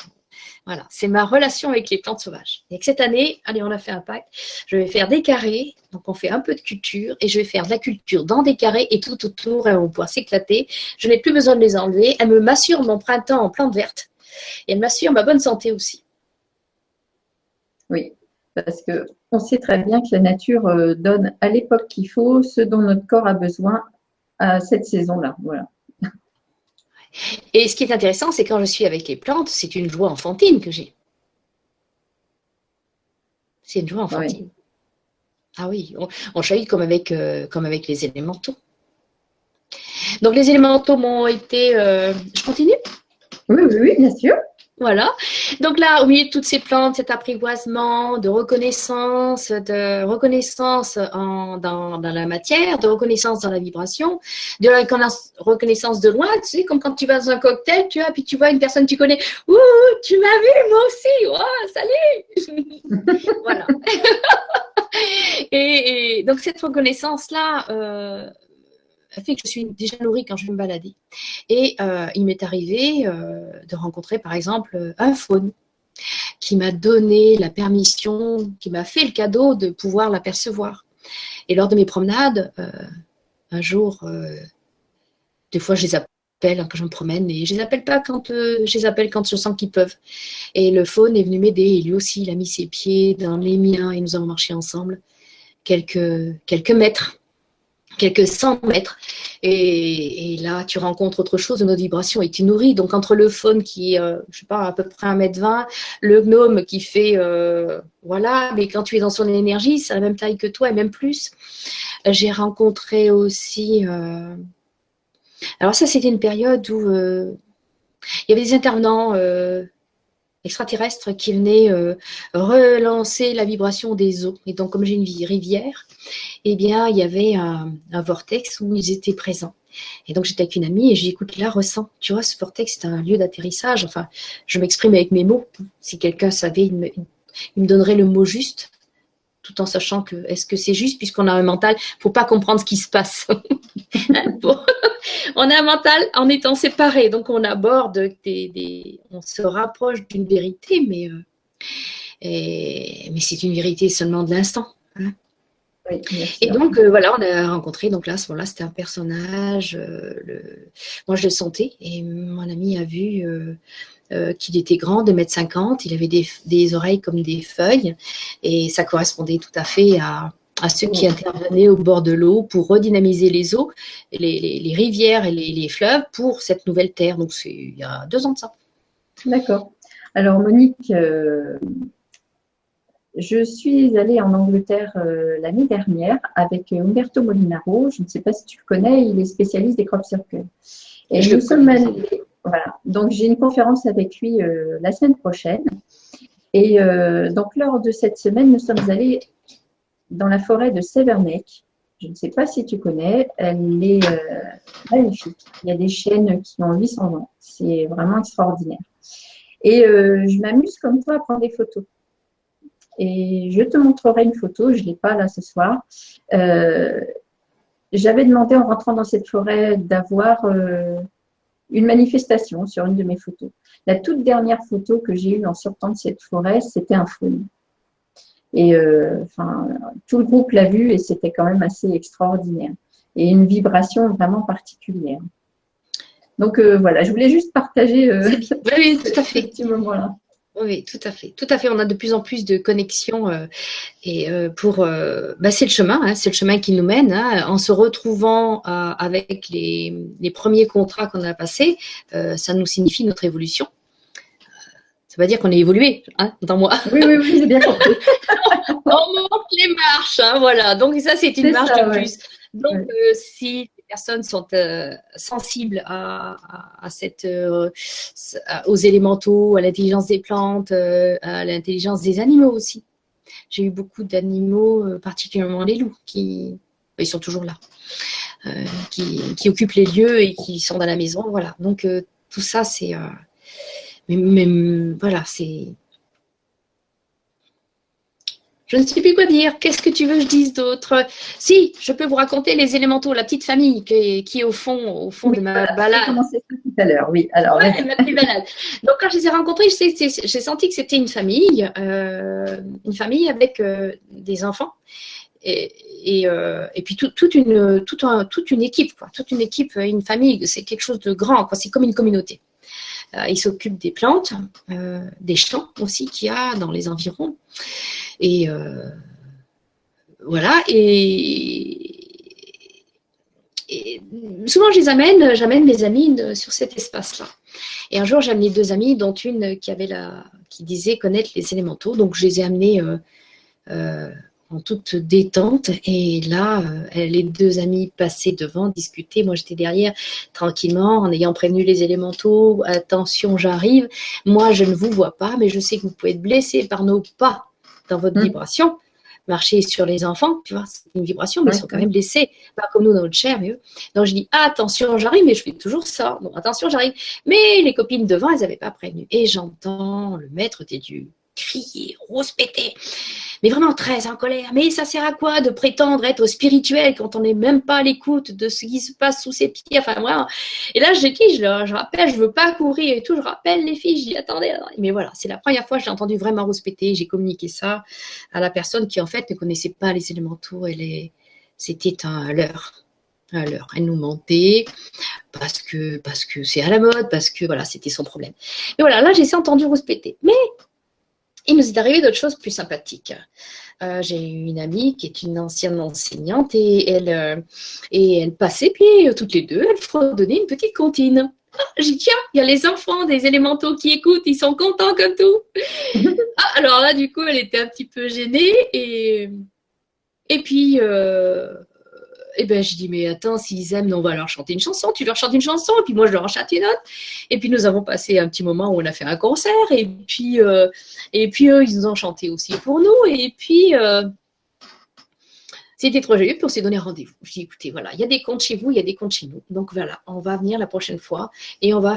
Voilà. C'est ma relation avec les plantes sauvages. Et que cette année, allez, on a fait un pacte. Je vais faire des carrés. Donc, on fait un peu de culture. Et je vais faire de la culture dans des carrés et tout autour. Et on va pouvoir s'éclater. Je n'ai plus besoin de les enlever. Elles m'assurent mon printemps en plantes vertes. Et elles m'assurent ma bonne santé aussi. Oui, parce qu'on sait très bien que la nature donne à l'époque qu'il faut ce dont notre corps a besoin à cette saison-là. Voilà. Et ce qui est intéressant, c'est quand je suis avec les plantes, c'est une joie enfantine que j'ai. C'est une joie enfantine. Oui. Ah oui, on chahute comme avec les élémentaux. Donc les élémentaux m'ont été... je continue ? Oui, bien sûr. Voilà. Donc là, au milieu de toutes ces plantes, cet apprivoisement de reconnaissance dans la matière, de reconnaissance dans la vibration, de la reconnaissance de loin, tu sais, comme quand tu vas dans un cocktail, puis tu vois une personne que tu connais, « Ouh, tu m'as vu, moi aussi, oh, salut !» Voilà. et donc cette reconnaissance-là... fait que je suis déjà nourrie quand je vais me balader. Et il m'est arrivé de rencontrer, par exemple, un faune qui m'a donné la permission, qui m'a fait le cadeau de pouvoir l'apercevoir. Et lors de mes promenades, un jour, des fois, je les appelle quand je me promène, et je les appelle pas quand je les appelle quand je sens qu'ils peuvent. Et le faune est venu m'aider, et lui aussi, il a mis ses pieds dans les miens, et nous avons marché ensemble quelques mètres. Quelques 100 mètres. Et là, tu rencontres autre chose, notre vibration et tu nourris. Donc, entre le faune qui est, je sais pas, à peu près 1,20 m, le gnome qui fait, voilà, mais quand tu es dans son énergie, c'est la même taille que toi et même plus. J'ai rencontré aussi... alors ça, c'était une période où il y avait des intervenants extraterrestres qui venaient relancer la vibration des eaux. Et donc, comme j'ai une rivière, eh bien, il y avait un vortex où ils étaient présents. Et donc, j'étais avec une amie et j'ai dit, écoute, là, ressens. Tu vois, ce vortex, c'est un lieu d'atterrissage. Enfin, je m'exprime avec mes mots. Si quelqu'un savait, il me donnerait le mot juste, tout en sachant que, est-ce que c'est juste, puisqu'on a un mental, il ne faut pas comprendre ce qui se passe. Bon. On a un mental en étant séparés. Donc, on aborde on se rapproche d'une vérité, mais c'est une vérité seulement de l'instant. Hein. Oui, et donc, voilà, on a rencontré, donc là, à ce moment-là, c'était un personnage, moi je le sentais, et mon ami a vu qu'il était grand, 2,50 m, il avait des oreilles comme des feuilles, et ça correspondait tout à fait à ceux qui intervenaient au bord de l'eau pour redynamiser les eaux, les rivières et les fleuves pour cette nouvelle terre. Donc, c'est il y a 2 ans de ça. D'accord. Alors, Monique... je suis allée en Angleterre l'année dernière avec Umberto Molinaro. Je ne sais pas si tu le connais, il est spécialiste des crop circles. Et nous sommes allés, voilà. Donc, j'ai une conférence avec lui la semaine prochaine. Et donc, lors de cette semaine, nous sommes allés dans la forêt de Severnake. Je ne sais pas si tu connais, elle est magnifique. Il y a des chênes qui ont 800 ans. C'est vraiment extraordinaire. Et je m'amuse comme toi à prendre des photos. Et je te montrerai une photo, je ne l'ai pas là ce soir. J'avais demandé en rentrant dans cette forêt d'avoir une manifestation sur une de mes photos. La toute dernière photo que j'ai eue en sortant de cette forêt, c'était un faune. Et tout le groupe l'a vu et c'était quand même assez extraordinaire. Et une vibration vraiment particulière. Donc voilà, je voulais juste partager oui, tout à fait. ce petit moment-là. Oui, tout à fait. Tout à fait. On a de plus en plus de connexions c'est le chemin, hein, c'est le chemin qui nous mène. Hein, en se retrouvant avec les premiers contrats qu'on a passés, ça nous signifie notre évolution. Ça veut dire qu'on est évolué, hein, dans moi. Oui, j'ai bien compris. On monte les marches. hein, voilà. Donc ça, c'est une marge de plus. Donc, si les personnes sont sensibles aux élémentaux, à l'intelligence des plantes, à l'intelligence des animaux aussi. J'ai eu beaucoup d'animaux, particulièrement les loups, ils sont toujours là, qui occupent les lieux et qui sont dans la maison. Voilà. Donc, tout ça, c'est... voilà, c'est... Je ne sais plus quoi dire. Qu'est-ce que tu veux que je dise d'autre? Si, je peux vous raconter les élémentaux, la petite famille qui est au fond de ma balade. J'ai commencé ça tout à l'heure, oui. Alors, ouais, ma petite balade. Donc, quand je les ai rencontrés, j'ai senti que c'était une famille avec des enfants. Et puis toute une équipe, quoi. Toute une équipe, une famille, c'est quelque chose de grand, quoi. C'est comme une communauté. Ils s'occupent des plantes, des champs aussi qu'il y a dans les environs. Et voilà. Et souvent, j'amène mes amis sur cet espace-là. Et un jour, j'ai amené 2 amies, dont une qui disait connaître les élémentaux. Donc, je les ai amenées en toute détente. Et là, les 2 amies passaient devant, discutaient. Moi, j'étais derrière, tranquillement, en ayant prévenu les élémentaux. Attention, j'arrive. Moi, je ne vous vois pas, mais je sais que vous pouvez être blessés par nos pas dans votre vibration. Marcher sur les enfants, tu vois, c'est une vibration, mais ils sont quand même blessés. Pas comme nous dans notre chair, mais eux. Donc, je dis, attention, j'arrive, mais je fais toujours ça. Donc, attention, j'arrive. Mais les copines devant, elles n'avaient pas prévenu. Et j'entends le maître des dieux crier, rouspéter, mais vraiment très en colère. Mais ça sert à quoi de prétendre être spirituel quand on n'est même pas à l'écoute de ce qui se passe sous ses pieds? Enfin, voilà. Et là, je rappelle, je veux pas courir et tout. Je rappelle les filles, je dis, attendez. Mais voilà, c'est la première fois que j'ai entendu vraiment rouspéter. J'ai communiqué ça à la personne qui, en fait, ne connaissait pas les élémentaux. C'était un leurre. Elle nous mentait parce que c'est à la mode, parce que voilà, c'était son problème. Et voilà, là, j'ai entendu rouspéter. Mais il nous est arrivé d'autres choses plus sympathiques. J'ai eu une amie qui est une ancienne enseignante et elle passait, puis toutes les 2, elles fredonnaient une petite comptine. J'ai dit, tiens, il y a les enfants des élémentaux qui écoutent, ils sont contents comme tout. Alors là, du coup, elle était un petit peu gênée et puis... je dis, mais attends, s'ils aiment, on va leur chanter une chanson. Tu leur chantes une chanson, et puis moi, je leur en chante une autre. Et puis, nous avons passé un petit moment où on a fait un concert, et puis eux, ils nous ont chanté aussi pour nous. Et puis, c'était trop joyeux, puis on s'est donné rendez-vous. Je dis, écoutez, voilà, il y a des contes chez vous, il y a des contes chez nous. Donc voilà, on va venir la prochaine fois, et on va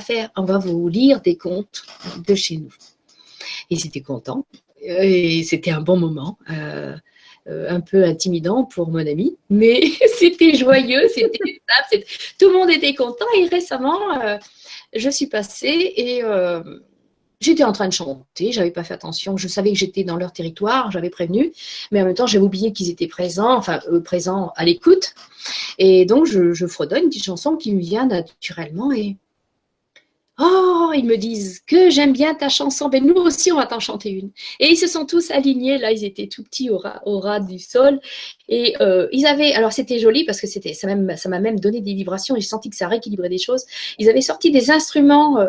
vous lire des contes de chez nous. Et ils étaient contents, et c'était un bon moment. Un peu intimidant pour mon ami, mais c'était joyeux, tout le monde était content. Et récemment, je suis passée et j'étais en train de chanter, j'avais pas fait attention, je savais que j'étais dans leur territoire, j'avais prévenu, mais en même temps, j'avais oublié qu'ils étaient présents, présents à l'écoute. Et donc, je fredonne une petite chanson qui me vient naturellement et oh, ils me disent que j'aime bien ta chanson. Ben, nous aussi, on va t'en chanter une. Et ils se sont tous alignés. Là, ils étaient tout petits au ras du sol. Et ils avaient... Alors, c'était joli parce que ça m'a même donné des vibrations et j'ai senti que ça rééquilibrait des choses. Ils avaient sorti des instruments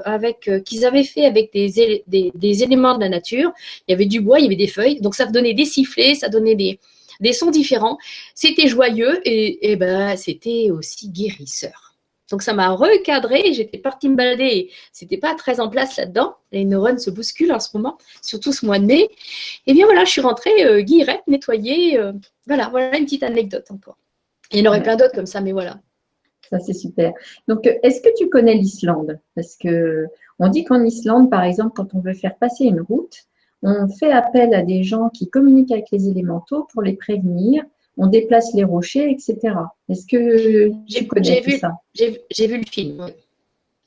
qu'ils avaient fait avec des éléments de la nature. Il y avait du bois, il y avait des feuilles. Donc, ça donnait des sifflets, ça donnait des sons différents. C'était joyeux et c'était aussi guérisseur. Donc, ça m'a recadré. J'étais partie me balader. C'était pas très en place là-dedans. Les neurones se bousculent en ce moment, surtout ce mois de mai. Et bien voilà, je suis rentrée guillerette, nettoyée. Voilà une petite anecdote encore. Il y en aurait plein d'autres comme ça, mais voilà. Ça, c'est super. Donc, est-ce que tu connais l'Islande? Parce que on dit qu'en Islande, par exemple, quand on veut faire passer une route, on fait appel à des gens qui communiquent avec les élémentaux pour les prévenir. On déplace les rochers, etc. Est-ce que tu connais tout ça? J'ai vu le film, oui.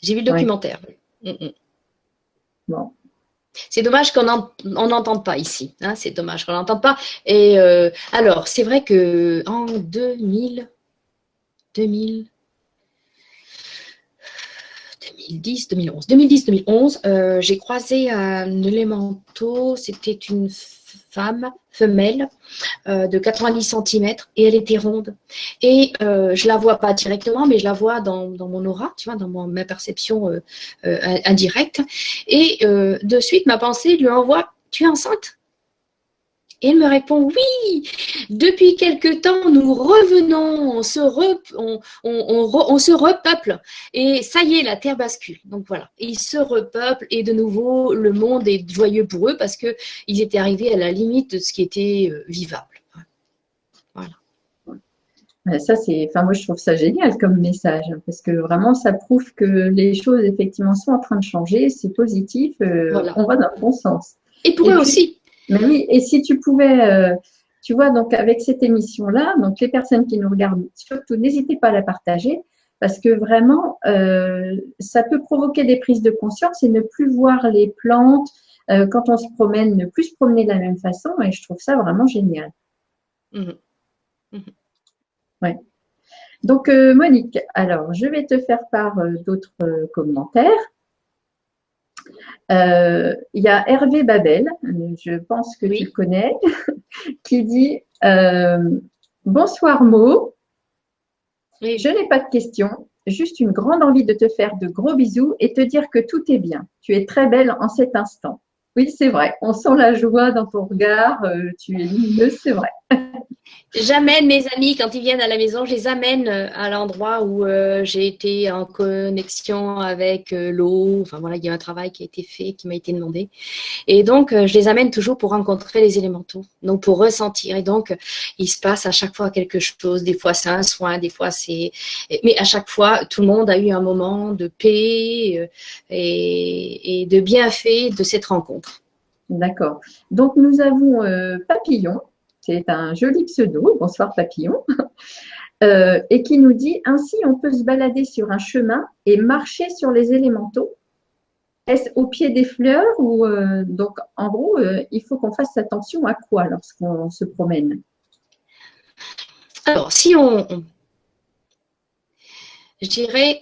J'ai vu le documentaire. Ouais. Bon. C'est dommage qu'on n'entende pas ici. Hein, c'est dommage qu'on n'entende pas. Et alors, c'est vrai que en 2010, 2011, j'ai croisé un élémentaux. C'était une femelle de 90 cm et elle était ronde. Et je la vois pas directement, mais je la vois dans mon aura, tu vois, dans ma perception indirecte. Et de suite, ma pensée lui envoie, tu es enceinte? Et elle me répond, oui, depuis quelque temps, nous revenons, on se repeuple. Et ça y est, la Terre bascule. Donc voilà, ils se repeuplent et de nouveau, le monde est joyeux pour eux parce qu'ils étaient arrivés à la limite de ce qui était vivable. Voilà. Ça, enfin, moi, je trouve ça génial comme message, parce que vraiment, ça prouve que les choses, effectivement, sont en train de changer, c'est positif, Voilà. on va dans le bon sens. Et pour eux aussi. Mais oui, et si tu pouvais, tu vois, donc avec cette émission-là, donc les personnes qui nous regardent, surtout, n'hésitez pas à la partager, parce que vraiment, ça peut provoquer des prises de conscience et ne plus voir les plantes quand on se promène, ne plus se promener de la même façon, et je trouve ça vraiment génial. Ouais. Donc, Monique, alors, je vais te faire part d'autres commentaires. Il y a Hervé Babel, je pense que tu le connais, qui dit bonsoir Mo, je n'ai pas de questions, juste une grande envie de te faire de gros bisous et te dire que tout est bien. Tu es très belle en cet instant. Oui, c'est vrai, on sent la joie dans ton regard, tu es lumineuse, c'est vrai. J'amène mes amis, quand ils viennent à la maison, je les amène à l'endroit où j'ai été en connexion avec l'eau. Enfin voilà, il y a un travail qui a été fait, qui m'a été demandé. Et donc, je les amène toujours pour rencontrer les élémentaux, donc pour ressentir. Et donc, il se passe à chaque fois quelque chose. Des fois, c'est un soin, des fois, c'est… Mais à chaque fois, tout le monde a eu un moment de paix et de bienfait de cette rencontre. D'accord. Donc, nous avons Papillon. C'est un joli pseudo, bonsoir Papillon, et qui nous dit « Ainsi, on peut se balader sur un chemin et marcher sur les élémentaux. Est-ce au pied des fleurs ou donc en gros, il faut qu'on fasse attention à quoi lorsqu'on se promène ?» Alors, si je dirais,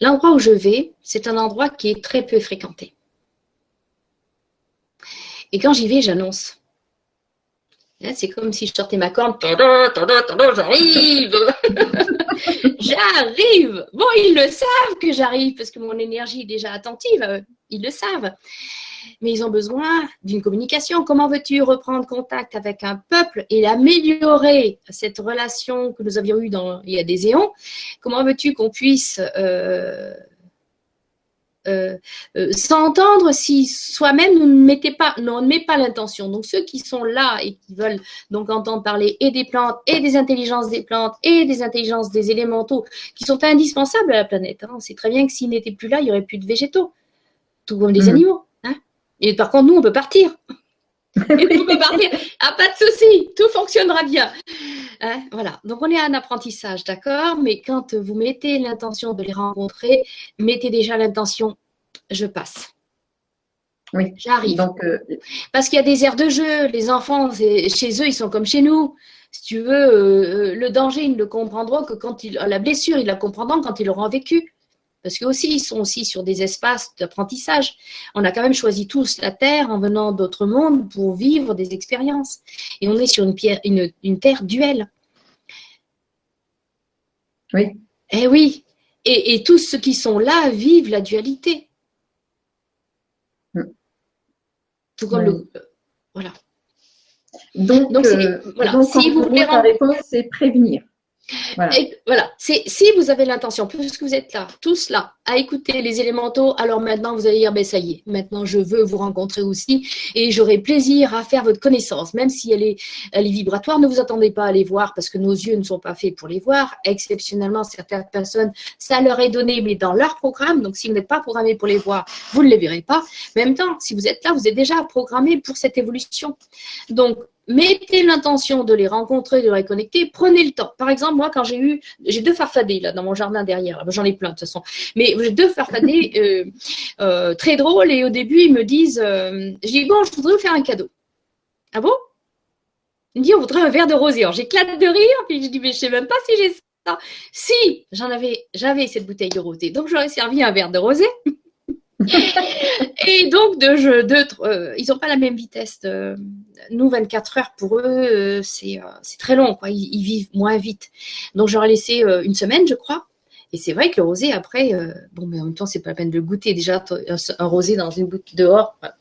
l'endroit où je vais, c'est un endroit qui est très peu fréquenté. Et quand j'y vais, j'annonce. C'est comme si je sortais ma corne. J'arrive. J'arrive. Bon, ils le savent que j'arrive parce que mon énergie est déjà attentive. Ils le savent. Mais ils ont besoin d'une communication. Comment veux-tu reprendre contact avec un peuple et améliorer cette relation que nous avions eue il y a des éons? Comment veux-tu qu'on puisse s'entendre si soi-même on ne met pas l'intention. Donc ceux qui sont là et qui veulent donc entendre parler et des plantes et des intelligences des plantes et des intelligences des élémentaux qui sont indispensables à la planète. Hein. C'est très bien que s'ils n'étaient plus là, il n'y aurait plus de végétaux, tout comme des animaux. Hein. Et par contre, nous, on peut partir. Et on peut partir. Ah, pas de souci, tout fonctionnera bien. Hein, voilà. Donc on est à un apprentissage, d'accord, mais quand vous mettez l'intention de les rencontrer, mettez déjà l'intention, je passe. Oui. J'arrive. Donc, parce qu'il y a des aires de jeu, les enfants, chez eux, ils sont comme chez nous. Si tu veux, le danger, ils ne le comprendront que quand la blessure, ils la comprendront quand ils l'auront vécu. Parce qu'eux aussi, ils sont aussi sur des espaces d'apprentissage. On a quand même choisi tous la Terre en venant d'autres mondes pour vivre des expériences. Et on est sur une Terre duelle. Oui. Eh oui. Et tous ceux qui sont là vivent la dualité. Tout comme voilà. Donc voilà. Si vous voulez ta réponse, c'est prévenir. Voilà. Et voilà. Si vous avez l'intention, puisque vous êtes là, tous là, à écouter les élémentaux, alors maintenant vous allez dire, ben ça y est, maintenant je veux vous rencontrer aussi et j'aurai plaisir à faire votre connaissance, même si elle est vibratoire. Ne vous attendez pas à les voir parce que nos yeux ne sont pas faits pour les voir. Exceptionnellement, certaines personnes, ça leur est donné, mais dans leur programme. Donc si vous n'êtes pas programmé pour les voir, vous ne les verrez pas. En même temps, si vous êtes là, vous êtes déjà programmé pour cette évolution. Donc, mettez l'intention de les rencontrer, de les connecter, prenez le temps. Par exemple, moi, quand j'ai 2 farfadets là dans mon jardin derrière, j'en ai plein de toute façon, mais j'ai 2 farfadets très drôles et au début, ils me disent, je dis, bon, je voudrais vous faire un cadeau. Ah bon? Ils me disent, on voudrait un verre de rosé. Alors, j'éclate de rire, puis je dis, mais je sais même pas si j'ai ça. Si, j'avais cette bouteille de rosé, donc j'aurais servi un verre de rosé. Et donc, ils n'ont pas la même vitesse. Nous, 24 heures pour eux, c'est très long. Quoi. Ils vivent moins vite. Donc, j'aurais laissé une semaine, je crois. Et c'est vrai que le rosé, après, bon, mais en même temps, c'est pas la peine de le goûter. Déjà, un rosé dans une bouteille dehors. Voilà.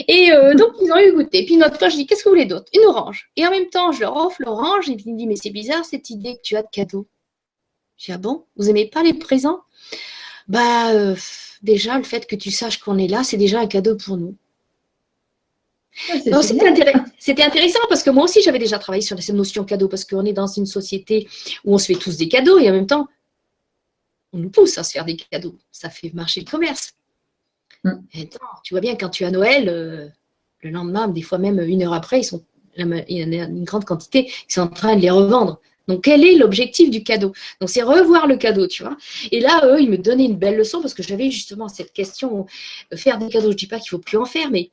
Et donc, ils ont eu goûté. Puis une autre fois, je dis, qu'est-ce que vous voulez d'autre? Une orange. Et en même temps, je leur offre l'orange. Et puis, il me dit, mais c'est bizarre cette idée que tu as de cadeau. Je dis, ah bon? Vous aimez pas les présents? Bah, déjà, le fait que tu saches qu'on est là, c'est déjà un cadeau pour nous. Donc, c'était intéressant parce que moi aussi, j'avais déjà travaillé sur cette notion cadeau parce qu'on est dans une société où on se fait tous des cadeaux et en même temps, on nous pousse à se faire des cadeaux. Ça fait marcher le commerce. Et attends, tu vois bien, quand tu as Noël, le lendemain, des fois même une heure après, il y en a une grande quantité, ils sont en train de les revendre. Donc, quel est l'objectif du cadeau? Donc, c'est revoir le cadeau, tu vois. Et là, eux, ils me donnaient une belle leçon parce que j'avais justement cette question, faire des cadeaux, je ne dis pas qu'il ne faut plus en faire, mais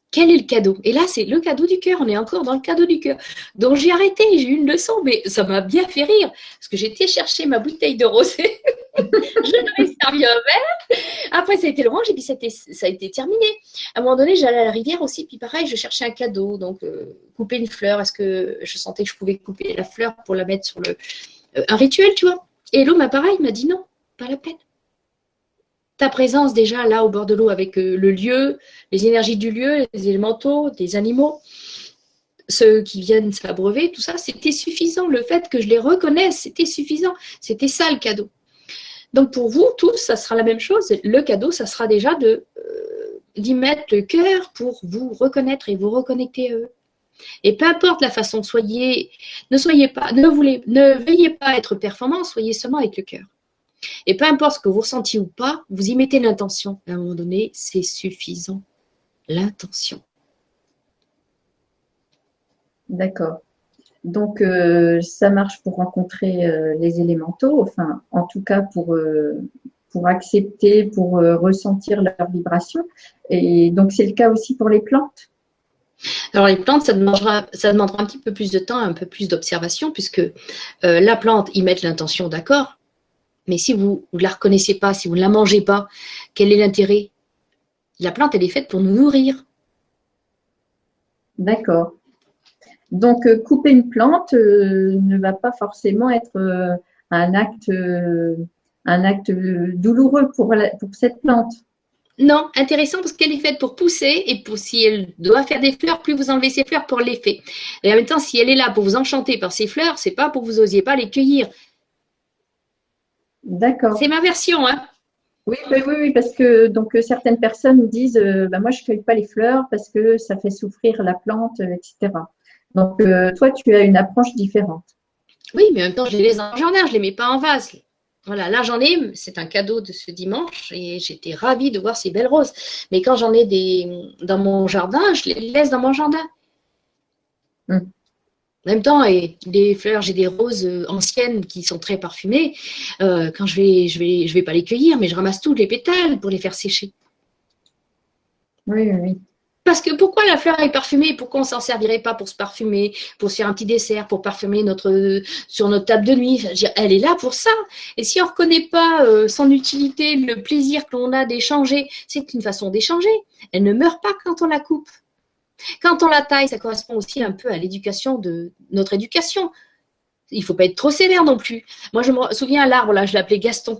quel est le cadeau? Et là, c'est le cadeau du cœur. On est encore dans le cadeau du cœur. Donc, j'ai arrêté, j'ai eu une leçon, mais ça m'a bien fait rire. Parce que j'étais chercher ma bouteille de rosé. Je l'avais servi un verre. Après, ça a été l'orange et puis ça a été terminé. À un moment donné, j'allais à la rivière aussi. Puis pareil, je cherchais un cadeau. Donc, couper une fleur. Est-ce que je sentais que je pouvais couper la fleur pour la mettre sur un rituel, tu vois? Et l'homme, pareil, m'a dit non, pas la peine. Ta présence déjà là au bord de l'eau avec le lieu, les énergies du lieu, les élémentaux, des animaux, ceux qui viennent s'abreuver, tout ça, c'était suffisant. Le fait que je les reconnaisse, c'était suffisant. C'était ça le cadeau. Donc pour vous tous, ça sera la même chose. Le cadeau, ça sera déjà d'y mettre le cœur pour vous reconnaître et vous reconnecter à eux. Et peu importe la façon, ne veillez pas à être performant, soyez seulement avec le cœur. Et peu importe ce que vous ressentiez ou pas, vous y mettez l'intention. À un moment donné, c'est suffisant. L'intention. D'accord. Donc, ça marche pour rencontrer les élémentaux, enfin, en tout cas pour accepter, pour ressentir leur vibration. Et donc, c'est le cas aussi pour les plantes. Alors, les plantes, ça demandera un petit peu plus de temps, un peu plus d'observation, puisque la plante, ils mettent l'intention, d'accord. Mais si vous ne la reconnaissez pas, si vous ne la mangez pas, quel est l'intérêt? La plante, elle est faite pour nous nourrir. D'accord. Donc, couper une plante ne va pas forcément être un acte douloureux pour cette plante. Non, intéressant parce qu'elle est faite pour pousser et si elle doit faire des fleurs, plus vous enlevez ses fleurs pour l'effet. Et en même temps, si elle est là pour vous enchanter par ses fleurs, c'est pas pour que vous osiez pas les cueillir. D'accord. C'est ma version, hein. Oui, parce que donc certaines personnes disent moi je cueille pas les fleurs parce que ça fait souffrir la plante, etc. Donc toi tu as une approche différente. Oui, mais en même temps je les laisse dans le jardin, je les mets pas en vase. Voilà, là j'en ai, c'est un cadeau de ce dimanche et j'étais ravie de voir ces belles roses. Mais quand j'en ai dans mon jardin, je les laisse dans mon jardin. En même temps, et les fleurs, j'ai des roses anciennes qui sont très parfumées. Quand je vais pas les cueillir, mais je ramasse tous les pétales pour les faire sécher. Oui. Parce que pourquoi la fleur est parfumée? Pourquoi on s'en servirait pas pour se parfumer, pour se faire un petit dessert, pour parfumer sur notre table de nuit? Elle est là pour ça. Et si on reconnaît pas son utilité, le plaisir que l'on a d'échanger, c'est une façon d'échanger. Elle ne meurt pas quand on la coupe. Quand on la taille, ça correspond aussi un peu à l'éducation de notre éducation. Il ne faut pas être trop sévère non plus. Moi, je me souviens à l'arbre, là, je l'appelais Gaston.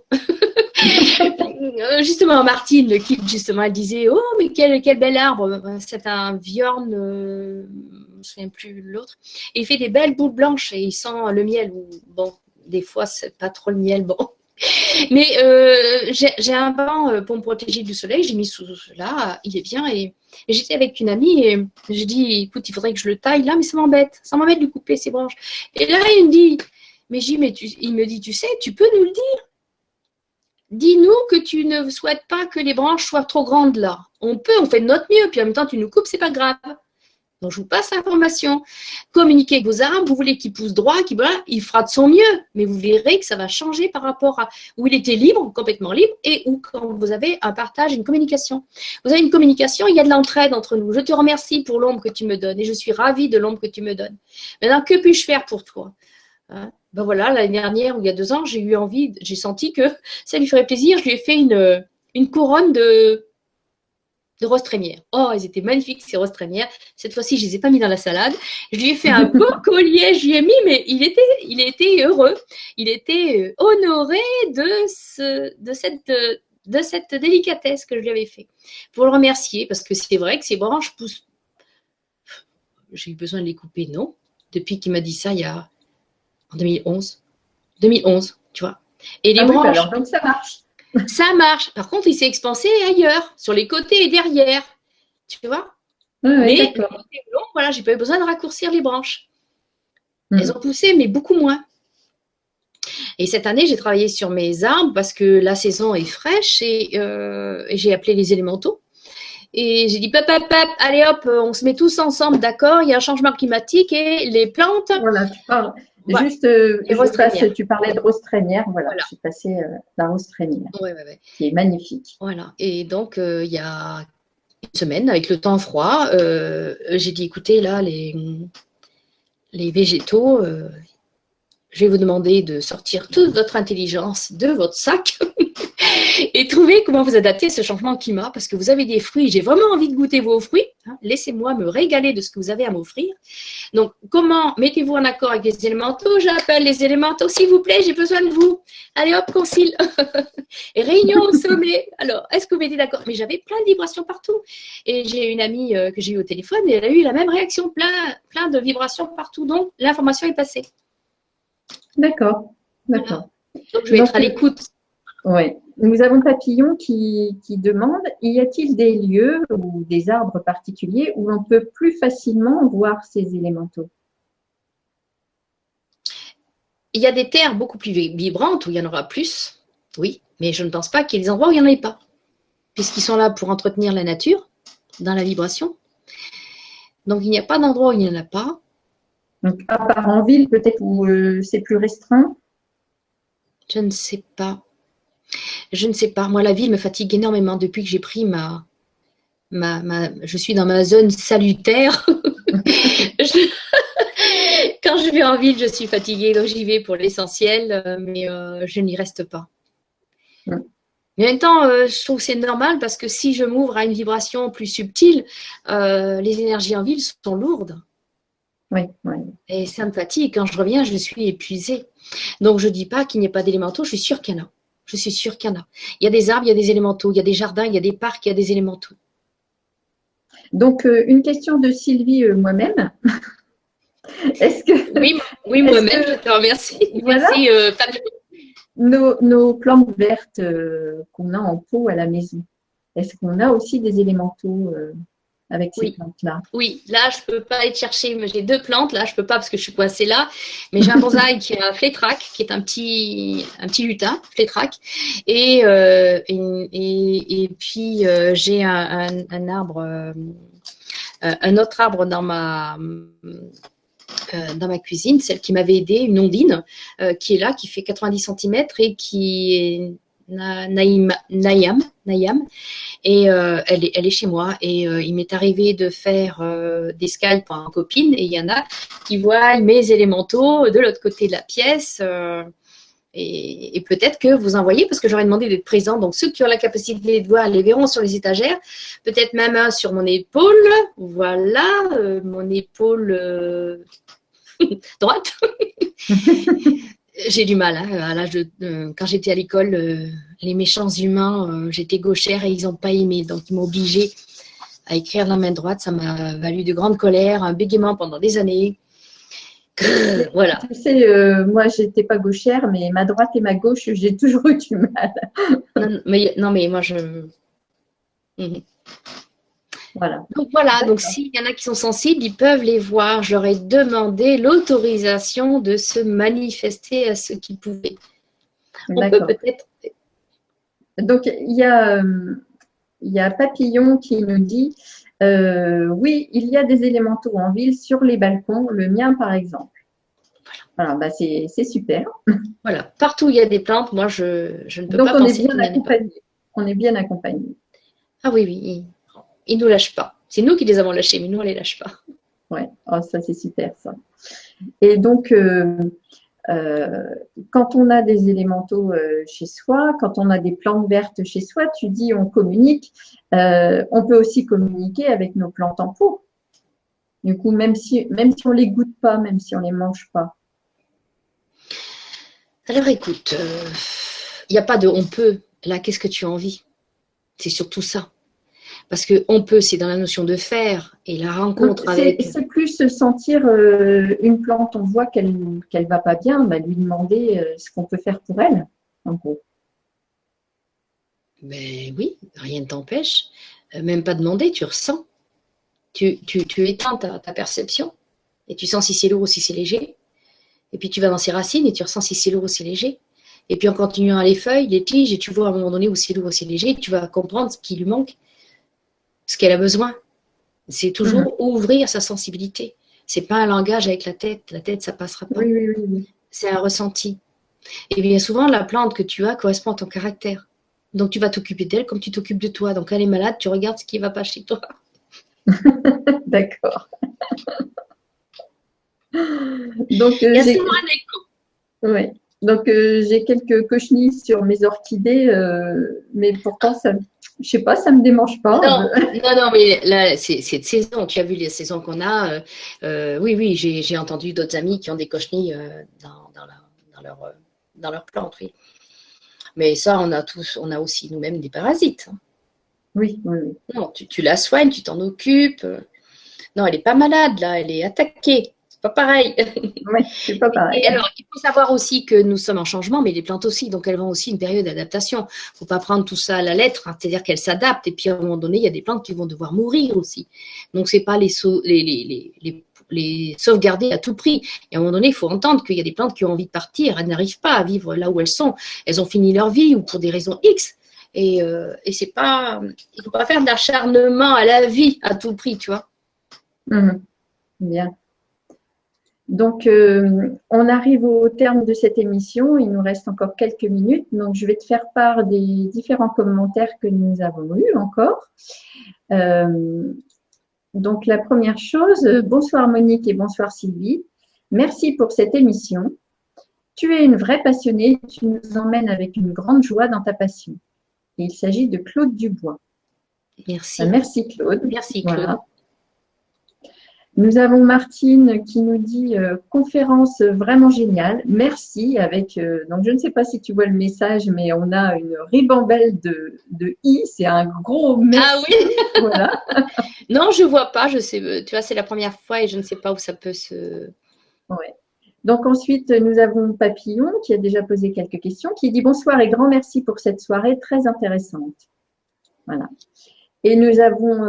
Justement, Martine, le kit, justement, elle disait « Oh, mais quel bel arbre !» C'est un Viorne, je ne me souviens plus l'autre. Et il fait des belles boules blanches et il sent le miel. Bon, des fois, c'est pas trop le miel, bon. Mais j'ai un banc pour me protéger du soleil, j'ai mis sous là, il est bien. Et j'étais avec une amie et j'ai dit, écoute, il faudrait que je le taille là, mais ça m'embête de lui couper ses branches. Et là, il me dit, il me dit, tu sais, tu peux nous le dire. Dis-nous que tu ne souhaites pas que les branches soient trop grandes là. On fait de notre mieux, puis en même temps, tu nous coupes, c'est pas grave. Donc, je vous passe l'information. Communiquez avec vos arbres, vous voulez qu'il pousse droit, il fera de son mieux. Mais vous verrez que ça va changer par rapport à où il était libre, complètement libre, et où quand vous avez un partage, une communication. Vous avez une communication, il y a de l'entraide entre nous. Je te remercie pour l'ombre que tu me donnes et je suis ravie de l'ombre que tu me donnes. Maintenant, que puis-je faire pour toi? Ben voilà, l'année dernière ou il y a 2 ans, j'ai senti que ça lui ferait plaisir. Je lui ai fait une couronne de de roses trémières. Oh, elles étaient magnifiques, ces roses trémières. Cette fois-ci, je ne les ai pas mis dans la salade. Je lui ai fait un beau collier, je lui ai mis, mais il était heureux. Il était honoré de cette délicatesse que je lui avais fait. Pour le remercier, parce que c'est vrai que ces branches poussent. J'ai eu besoin de les couper, non? Depuis qu'il m'a dit ça, en 2011. 2011, tu vois. Et les branches. Alors, donc ça marche. Ça marche. Par contre, il s'est expansé ailleurs, sur les côtés et derrière. Tu vois? Mais voilà, j'ai pas eu besoin de raccourcir les branches. Elles ont poussé, mais beaucoup moins. Et cette année, j'ai travaillé sur mes arbres parce que la saison est fraîche et j'ai appelé les élémentaux. Et j'ai dit, pap, allez hop, on se met tous ensemble, d'accord, il y a un changement climatique et les plantes. Voilà, tu parles. Ouais. Juste, tu parlais de rose trémière, voilà. Je suis passée la rose trémière, qui est magnifique. Voilà, et donc il y a une semaine, avec le temps froid, j'ai dit, écoutez, là, les végétaux, je vais vous demander de sortir toute votre intelligence de votre sac et trouver comment vous adapter à ce changement de climat, parce que vous avez des fruits, j'ai vraiment envie de goûter vos fruits, hein, laissez-moi me régaler de ce que vous avez à m'offrir. Donc, comment mettez-vous en accord avec les élémentaux? J'appelle les élémentaux, s'il vous plaît, j'ai besoin de vous. Allez hop, concile. Réunion au sommet. Alors, est-ce que vous mettez d'accord? Mais j'avais plein de vibrations partout. Et j'ai une amie que j'ai eue au téléphone et elle a eu la même réaction, plein de vibrations partout. Donc, l'information est passée. D'accord. Donc, je vais être à l'écoute. Oui. Nous avons Papillon qui demande, y a-t-il des lieux ou des arbres particuliers où l'on peut plus facilement voir ces élémentaux? Il y a des terres beaucoup plus vibrantes où il y en aura plus, oui, mais je ne pense pas qu'il y ait des endroits où il n'y en ait pas, puisqu'ils sont là pour entretenir la nature, dans la vibration. Donc, il n'y a pas d'endroit où il n'y en a pas. Donc, à part en ville, peut-être où c'est plus restreint? Je ne sais pas. Je ne sais pas. Moi, la ville me fatigue énormément depuis que j'ai pris je suis dans ma zone salutaire. Quand je vais en ville, je suis fatiguée, donc j'y vais pour l'essentiel, mais je n'y reste pas. Mais en même temps, je trouve que c'est normal parce que si je m'ouvre à une vibration plus subtile, les énergies en ville sont lourdes. Oui. Et ça me fatigue. Quand je reviens, je suis épuisée. Donc, je ne dis pas qu'il n'y ait pas d'élémentaux, je suis sûre qu'il y en a. Je suis sûre qu'il y en a. Il y a des arbres, il y a des élémentaux, il y a des jardins, il y a des parcs, il y a des élémentaux. Donc, une question de Sylvie moi-même. Est-ce que oui, moi-même, je te remercie. Voilà, merci, nos plantes vertes qu'on a en pot à la maison, est-ce qu'on a aussi des élémentaux avec ces plantes-là? Oui, là, je ne peux pas aller chercher. J'ai 2 plantes, là, je ne peux pas parce que je suis coincée là. Mais j'ai un bonsaï qui est un flétrac, qui est un petit lutin, flétrac. Et puis, j'ai un arbre, un autre arbre dans ma cuisine, celle qui m'avait aidée, une ondine, qui est là, qui fait 90 cm et qui est Nayam. Et elle est chez moi. Et il m'est arrivé de faire des Skype en copine. Et il y en a qui voient mes élémentaux de l'autre côté de la pièce. Et peut-être que vous en voyez, parce que j'aurais demandé d'être présent. Donc, ceux qui ont la capacité de voir les verront sur les étagères. Peut-être même un sur mon épaule. Voilà, mon épaule droite. J'ai du mal. À l'âge quand j'étais à l'école, les méchants humains, j'étais gauchère et ils n'ont pas aimé. Donc, ils m'ont obligée à écrire de la main droite. Ça m'a valu de grande colère, un bégaiement pendant des années. Voilà. Tu sais, moi, j'étais pas gauchère, mais ma droite et ma gauche, j'ai toujours eu du mal. non, mais moi, je... Voilà. Donc voilà, donc s'il y en a qui sont sensibles, ils peuvent les voir. Je leur ai demandé l'autorisation de se manifester à ce qu'ils pouvaient. On peut peut-être... Donc, il y a Papillon qui nous dit oui, il y a des élémentaux en ville sur les balcons, le mien par exemple. Voilà, bah c'est super. Voilà, partout où il y a des plantes, moi je ne peux pas penser qu'il n'y en ait pas. On est bien accompagnés. Ah oui, ils ne nous lâchent pas. C'est nous qui les avons lâchés, mais nous on ne les lâche pas. Ouais, oh, ça c'est super ça. Et donc, Quand on a des élémentaux chez soi, quand on a des plantes vertes chez soi, tu dis on communique. On peut aussi communiquer avec nos plantes en pot. Du coup, même si on les goûte pas, même si on les mange pas. Alors écoute, il n'y a pas de on peut. Là, qu'est-ce que tu as envie? C'est surtout ça. Parce que on peut, c'est dans la notion de faire et la rencontre avec. C'est plus se sentir une plante, on voit qu'elle va pas bien, bah, lui demander ce qu'on peut faire pour elle, en gros. Mais oui, rien ne t'empêche. Même pas demander, tu ressens. Tu éteins ta perception et tu sens si c'est lourd ou si c'est léger. Et puis tu vas dans ses racines et tu ressens si c'est lourd ou si c'est léger. Et puis en continuant les feuilles, les tiges, et tu vois à un moment donné où c'est lourd ou c'est léger, tu vas comprendre ce qui lui manque, ce qu'elle a besoin. C'est toujours ouvrir sa sensibilité. C'est pas un langage avec la tête. La tête, ça passera pas. Oui. C'est un ressenti. Et bien souvent, la plante que tu as correspond à ton caractère. Donc tu vas t'occuper d'elle comme tu t'occupes de toi. Donc elle est malade, tu regardes ce qui ne va pas chez toi. D'accord. Donc, oui. Donc, j'ai quelques cochenilles sur mes orchidées, mais pourtant, ça, je sais pas, ça me démange pas. Non, mais là, c'est de saison. Tu as vu les saisons qu'on a. Oui, j'ai entendu d'autres amis qui ont des cochenilles dans leur plante, oui. Mais ça, on a aussi nous-mêmes des parasites. Oui. Non, tu la soignes, tu t'en occupes. Non, elle n'est pas malade, là, elle est attaquée. C'est pas pareil. Oui, c'est pas pareil. Et alors, il faut savoir aussi que nous sommes en changement, mais les plantes aussi, donc elles vont aussi une période d'adaptation. Il ne faut pas prendre tout ça à la lettre, hein, c'est-à-dire qu'elles s'adaptent, et puis à un moment donné, il y a des plantes qui vont devoir mourir aussi. Donc, ce n'est pas les sauvegarder à tout prix. Et à un moment donné, il faut entendre qu'il y a des plantes qui ont envie de partir, elles n'arrivent pas à vivre là où elles sont. Elles ont fini leur vie ou pour des raisons X. Et c'est pas, il ne faut pas faire d'acharnement à la vie à tout prix, tu vois. Bien. Donc, on arrive au terme de cette émission. Il nous reste encore quelques minutes. Donc, je vais te faire part des différents commentaires que nous avons eus encore. Donc, la première chose, bonsoir Monique et bonsoir Sylvie. Merci pour cette émission. Tu es une vraie passionnée. Tu nous emmènes avec une grande joie dans ta passion. Et il s'agit de Claude Dubois. Merci. Merci Claude. Merci Claude. Voilà. Nous avons Martine qui nous dit conférence vraiment géniale. Merci. Avec donc je ne sais pas si tu vois le message, mais on a une ribambelle de i. C'est un gros merci. Ah oui. Voilà. Non, je vois pas. Je sais. Tu vois, c'est la première fois et je ne sais pas où ça peut se. Ouais. Donc ensuite nous avons Papillon qui a déjà posé quelques questions, qui dit bonsoir et grand merci pour cette soirée très intéressante. Voilà. Et nous avons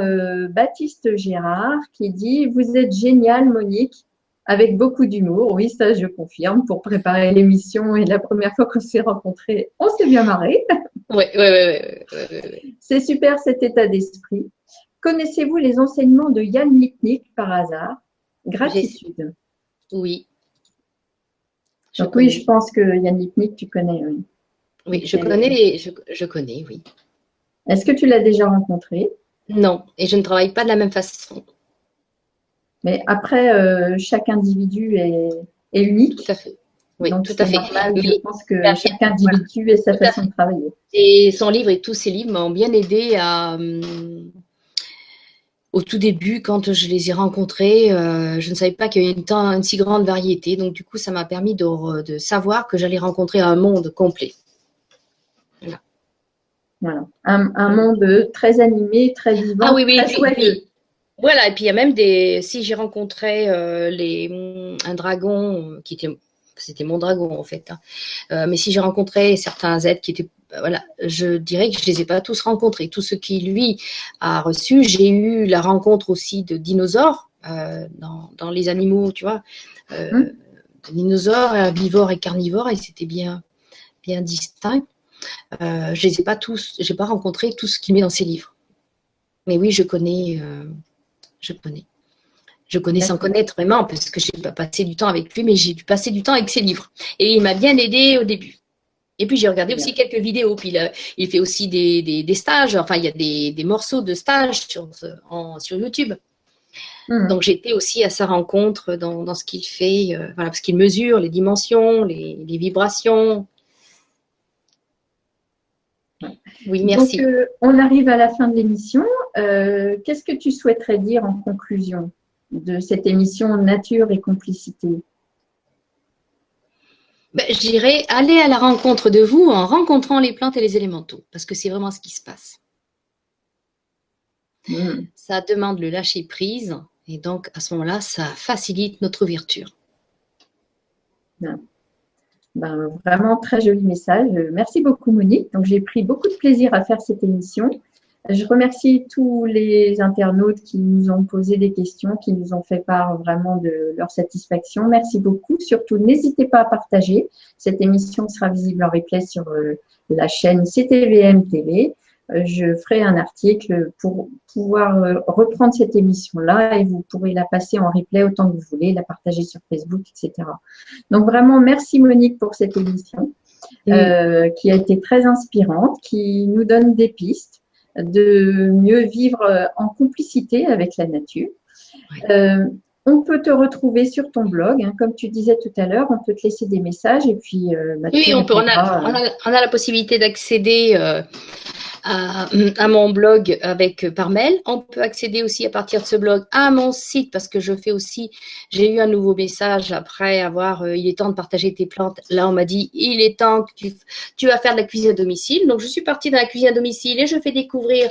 Baptiste Gérard qui dit « Vous êtes génial, Monique, avec beaucoup d'humour. » Oui, ça, je confirme. Pour préparer l'émission et la première fois qu'on s'est rencontrés, on s'est bien marré. Oui. C'est super cet état d'esprit. Connaissez-vous les enseignements de Yann Lipnik par hasard? Gratitude. Oui. Donc oui, je pense que Yann Lipnik, tu connais. Oui, oui je connais, oui. Est-ce que tu l'as déjà rencontré? Non, et je ne travaille pas de la même façon. Mais après, chaque individu est unique. Tout à fait. Oui, donc, tout à fait. Normal, je pense que chaque individu ait sa façon de travailler. Et son livre et tous ses livres m'ont bien aidé au tout début, quand je les ai rencontrés, je ne savais pas qu'il y avait une si grande variété. Donc, du coup, ça m'a permis de savoir que j'allais rencontrer un monde complet. Voilà. Un monde très animé, très vivant, très joyeux. Voilà, et puis il y a même si j'ai rencontré un dragon c'était mon dragon en fait, hein. Mais si j'ai rencontré certains êtres qui étaient, voilà, je dirais que je les ai pas tous rencontrés. Tout ce qui lui a reçu, j'ai eu la rencontre aussi de dinosaures dans les animaux, tu vois, dinosaures, herbivores et carnivores, et c'était bien distinct. Je les ai pas tous, j'ai pas rencontré tout ce qu'il met dans ses livres. Mais oui, je connais. Je connais sans connaître vraiment, parce que je n'ai pas passé du temps avec lui, mais j'ai dû passer du temps avec ses livres. Et il m'a bien aidé au début. Et puis j'ai regardé aussi quelques vidéos. Puis il fait aussi des stages. Enfin, il y a des morceaux de stages sur YouTube. Donc, j'étais aussi à sa rencontre dans ce qu'il fait, voilà, parce qu'il mesure les dimensions, les vibrations. Oui, merci. Donc, on arrive à la fin de l'émission. Qu'est-ce que tu souhaiterais dire en conclusion de cette émission Nature et complicité? Ben, je dirais, allez à la rencontre de vous en rencontrant les plantes et les élémentaux, parce que c'est vraiment ce qui se passe. Ça demande le lâcher prise, et donc à ce moment-là, ça facilite notre ouverture. Bien. Ben, vraiment très joli message. Merci beaucoup Monique. Donc j'ai pris beaucoup de plaisir à faire cette émission. Je remercie tous les internautes qui nous ont posé des questions, qui nous ont fait part vraiment de leur satisfaction. Merci beaucoup. Surtout, n'hésitez pas à partager. Cette émission sera visible en replay sur la chaîne CTVM TV. Je ferai un article pour pouvoir reprendre cette émission-là et vous pourrez la passer en replay autant que vous voulez, la partager sur Facebook, etc. Donc vraiment, merci Monique pour cette émission qui a été très inspirante, qui nous donne des pistes de mieux vivre en complicité avec la nature. On peut te retrouver sur ton blog, hein, comme tu disais tout à l'heure, on peut te laisser des messages et puis oui, on a la possibilité d'accéder à mon blog par mail. On peut accéder aussi à partir de ce blog à mon site parce que j'ai eu un nouveau message après il est temps de partager tes plantes. Là, on m'a dit, il est temps que tu vas faire de la cuisine à domicile. Donc, je suis partie dans la cuisine à domicile et je fais découvrir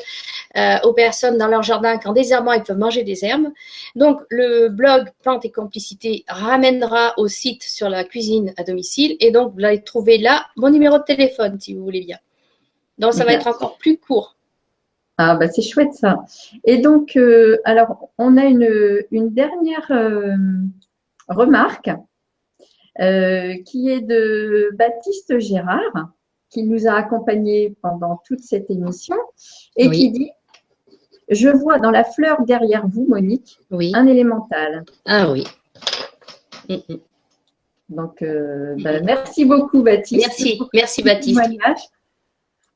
aux personnes dans leur jardin qu'en désherbant, ils peuvent manger des herbes. Donc, le blog Plantes et Complicité ramènera au site sur la cuisine à domicile et donc, vous allez trouver là mon numéro de téléphone si vous voulez bien. Donc, ça va être encore plus court. Ah, bah c'est chouette ça. Et donc, alors, on a une dernière remarque qui est de Baptiste Gérard, qui nous a accompagnés pendant toute cette émission et qui dit « Je vois dans la fleur derrière vous, Monique, un élémental. » Ah oui. Donc, merci beaucoup, Baptiste. Merci Baptiste.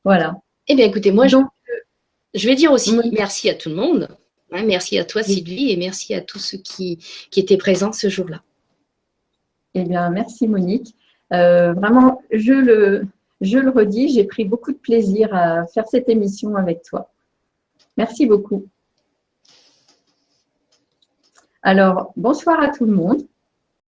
Voilà. Eh bien, écoutez, moi, je vais dire aussi merci à tout le monde. Hein, merci à toi, Sylvie, et merci à tous ceux qui étaient présents ce jour-là. Eh bien, merci, Monique. Vraiment, je le redis, j'ai pris beaucoup de plaisir à faire cette émission avec toi. Merci beaucoup. Alors, bonsoir à tout le monde.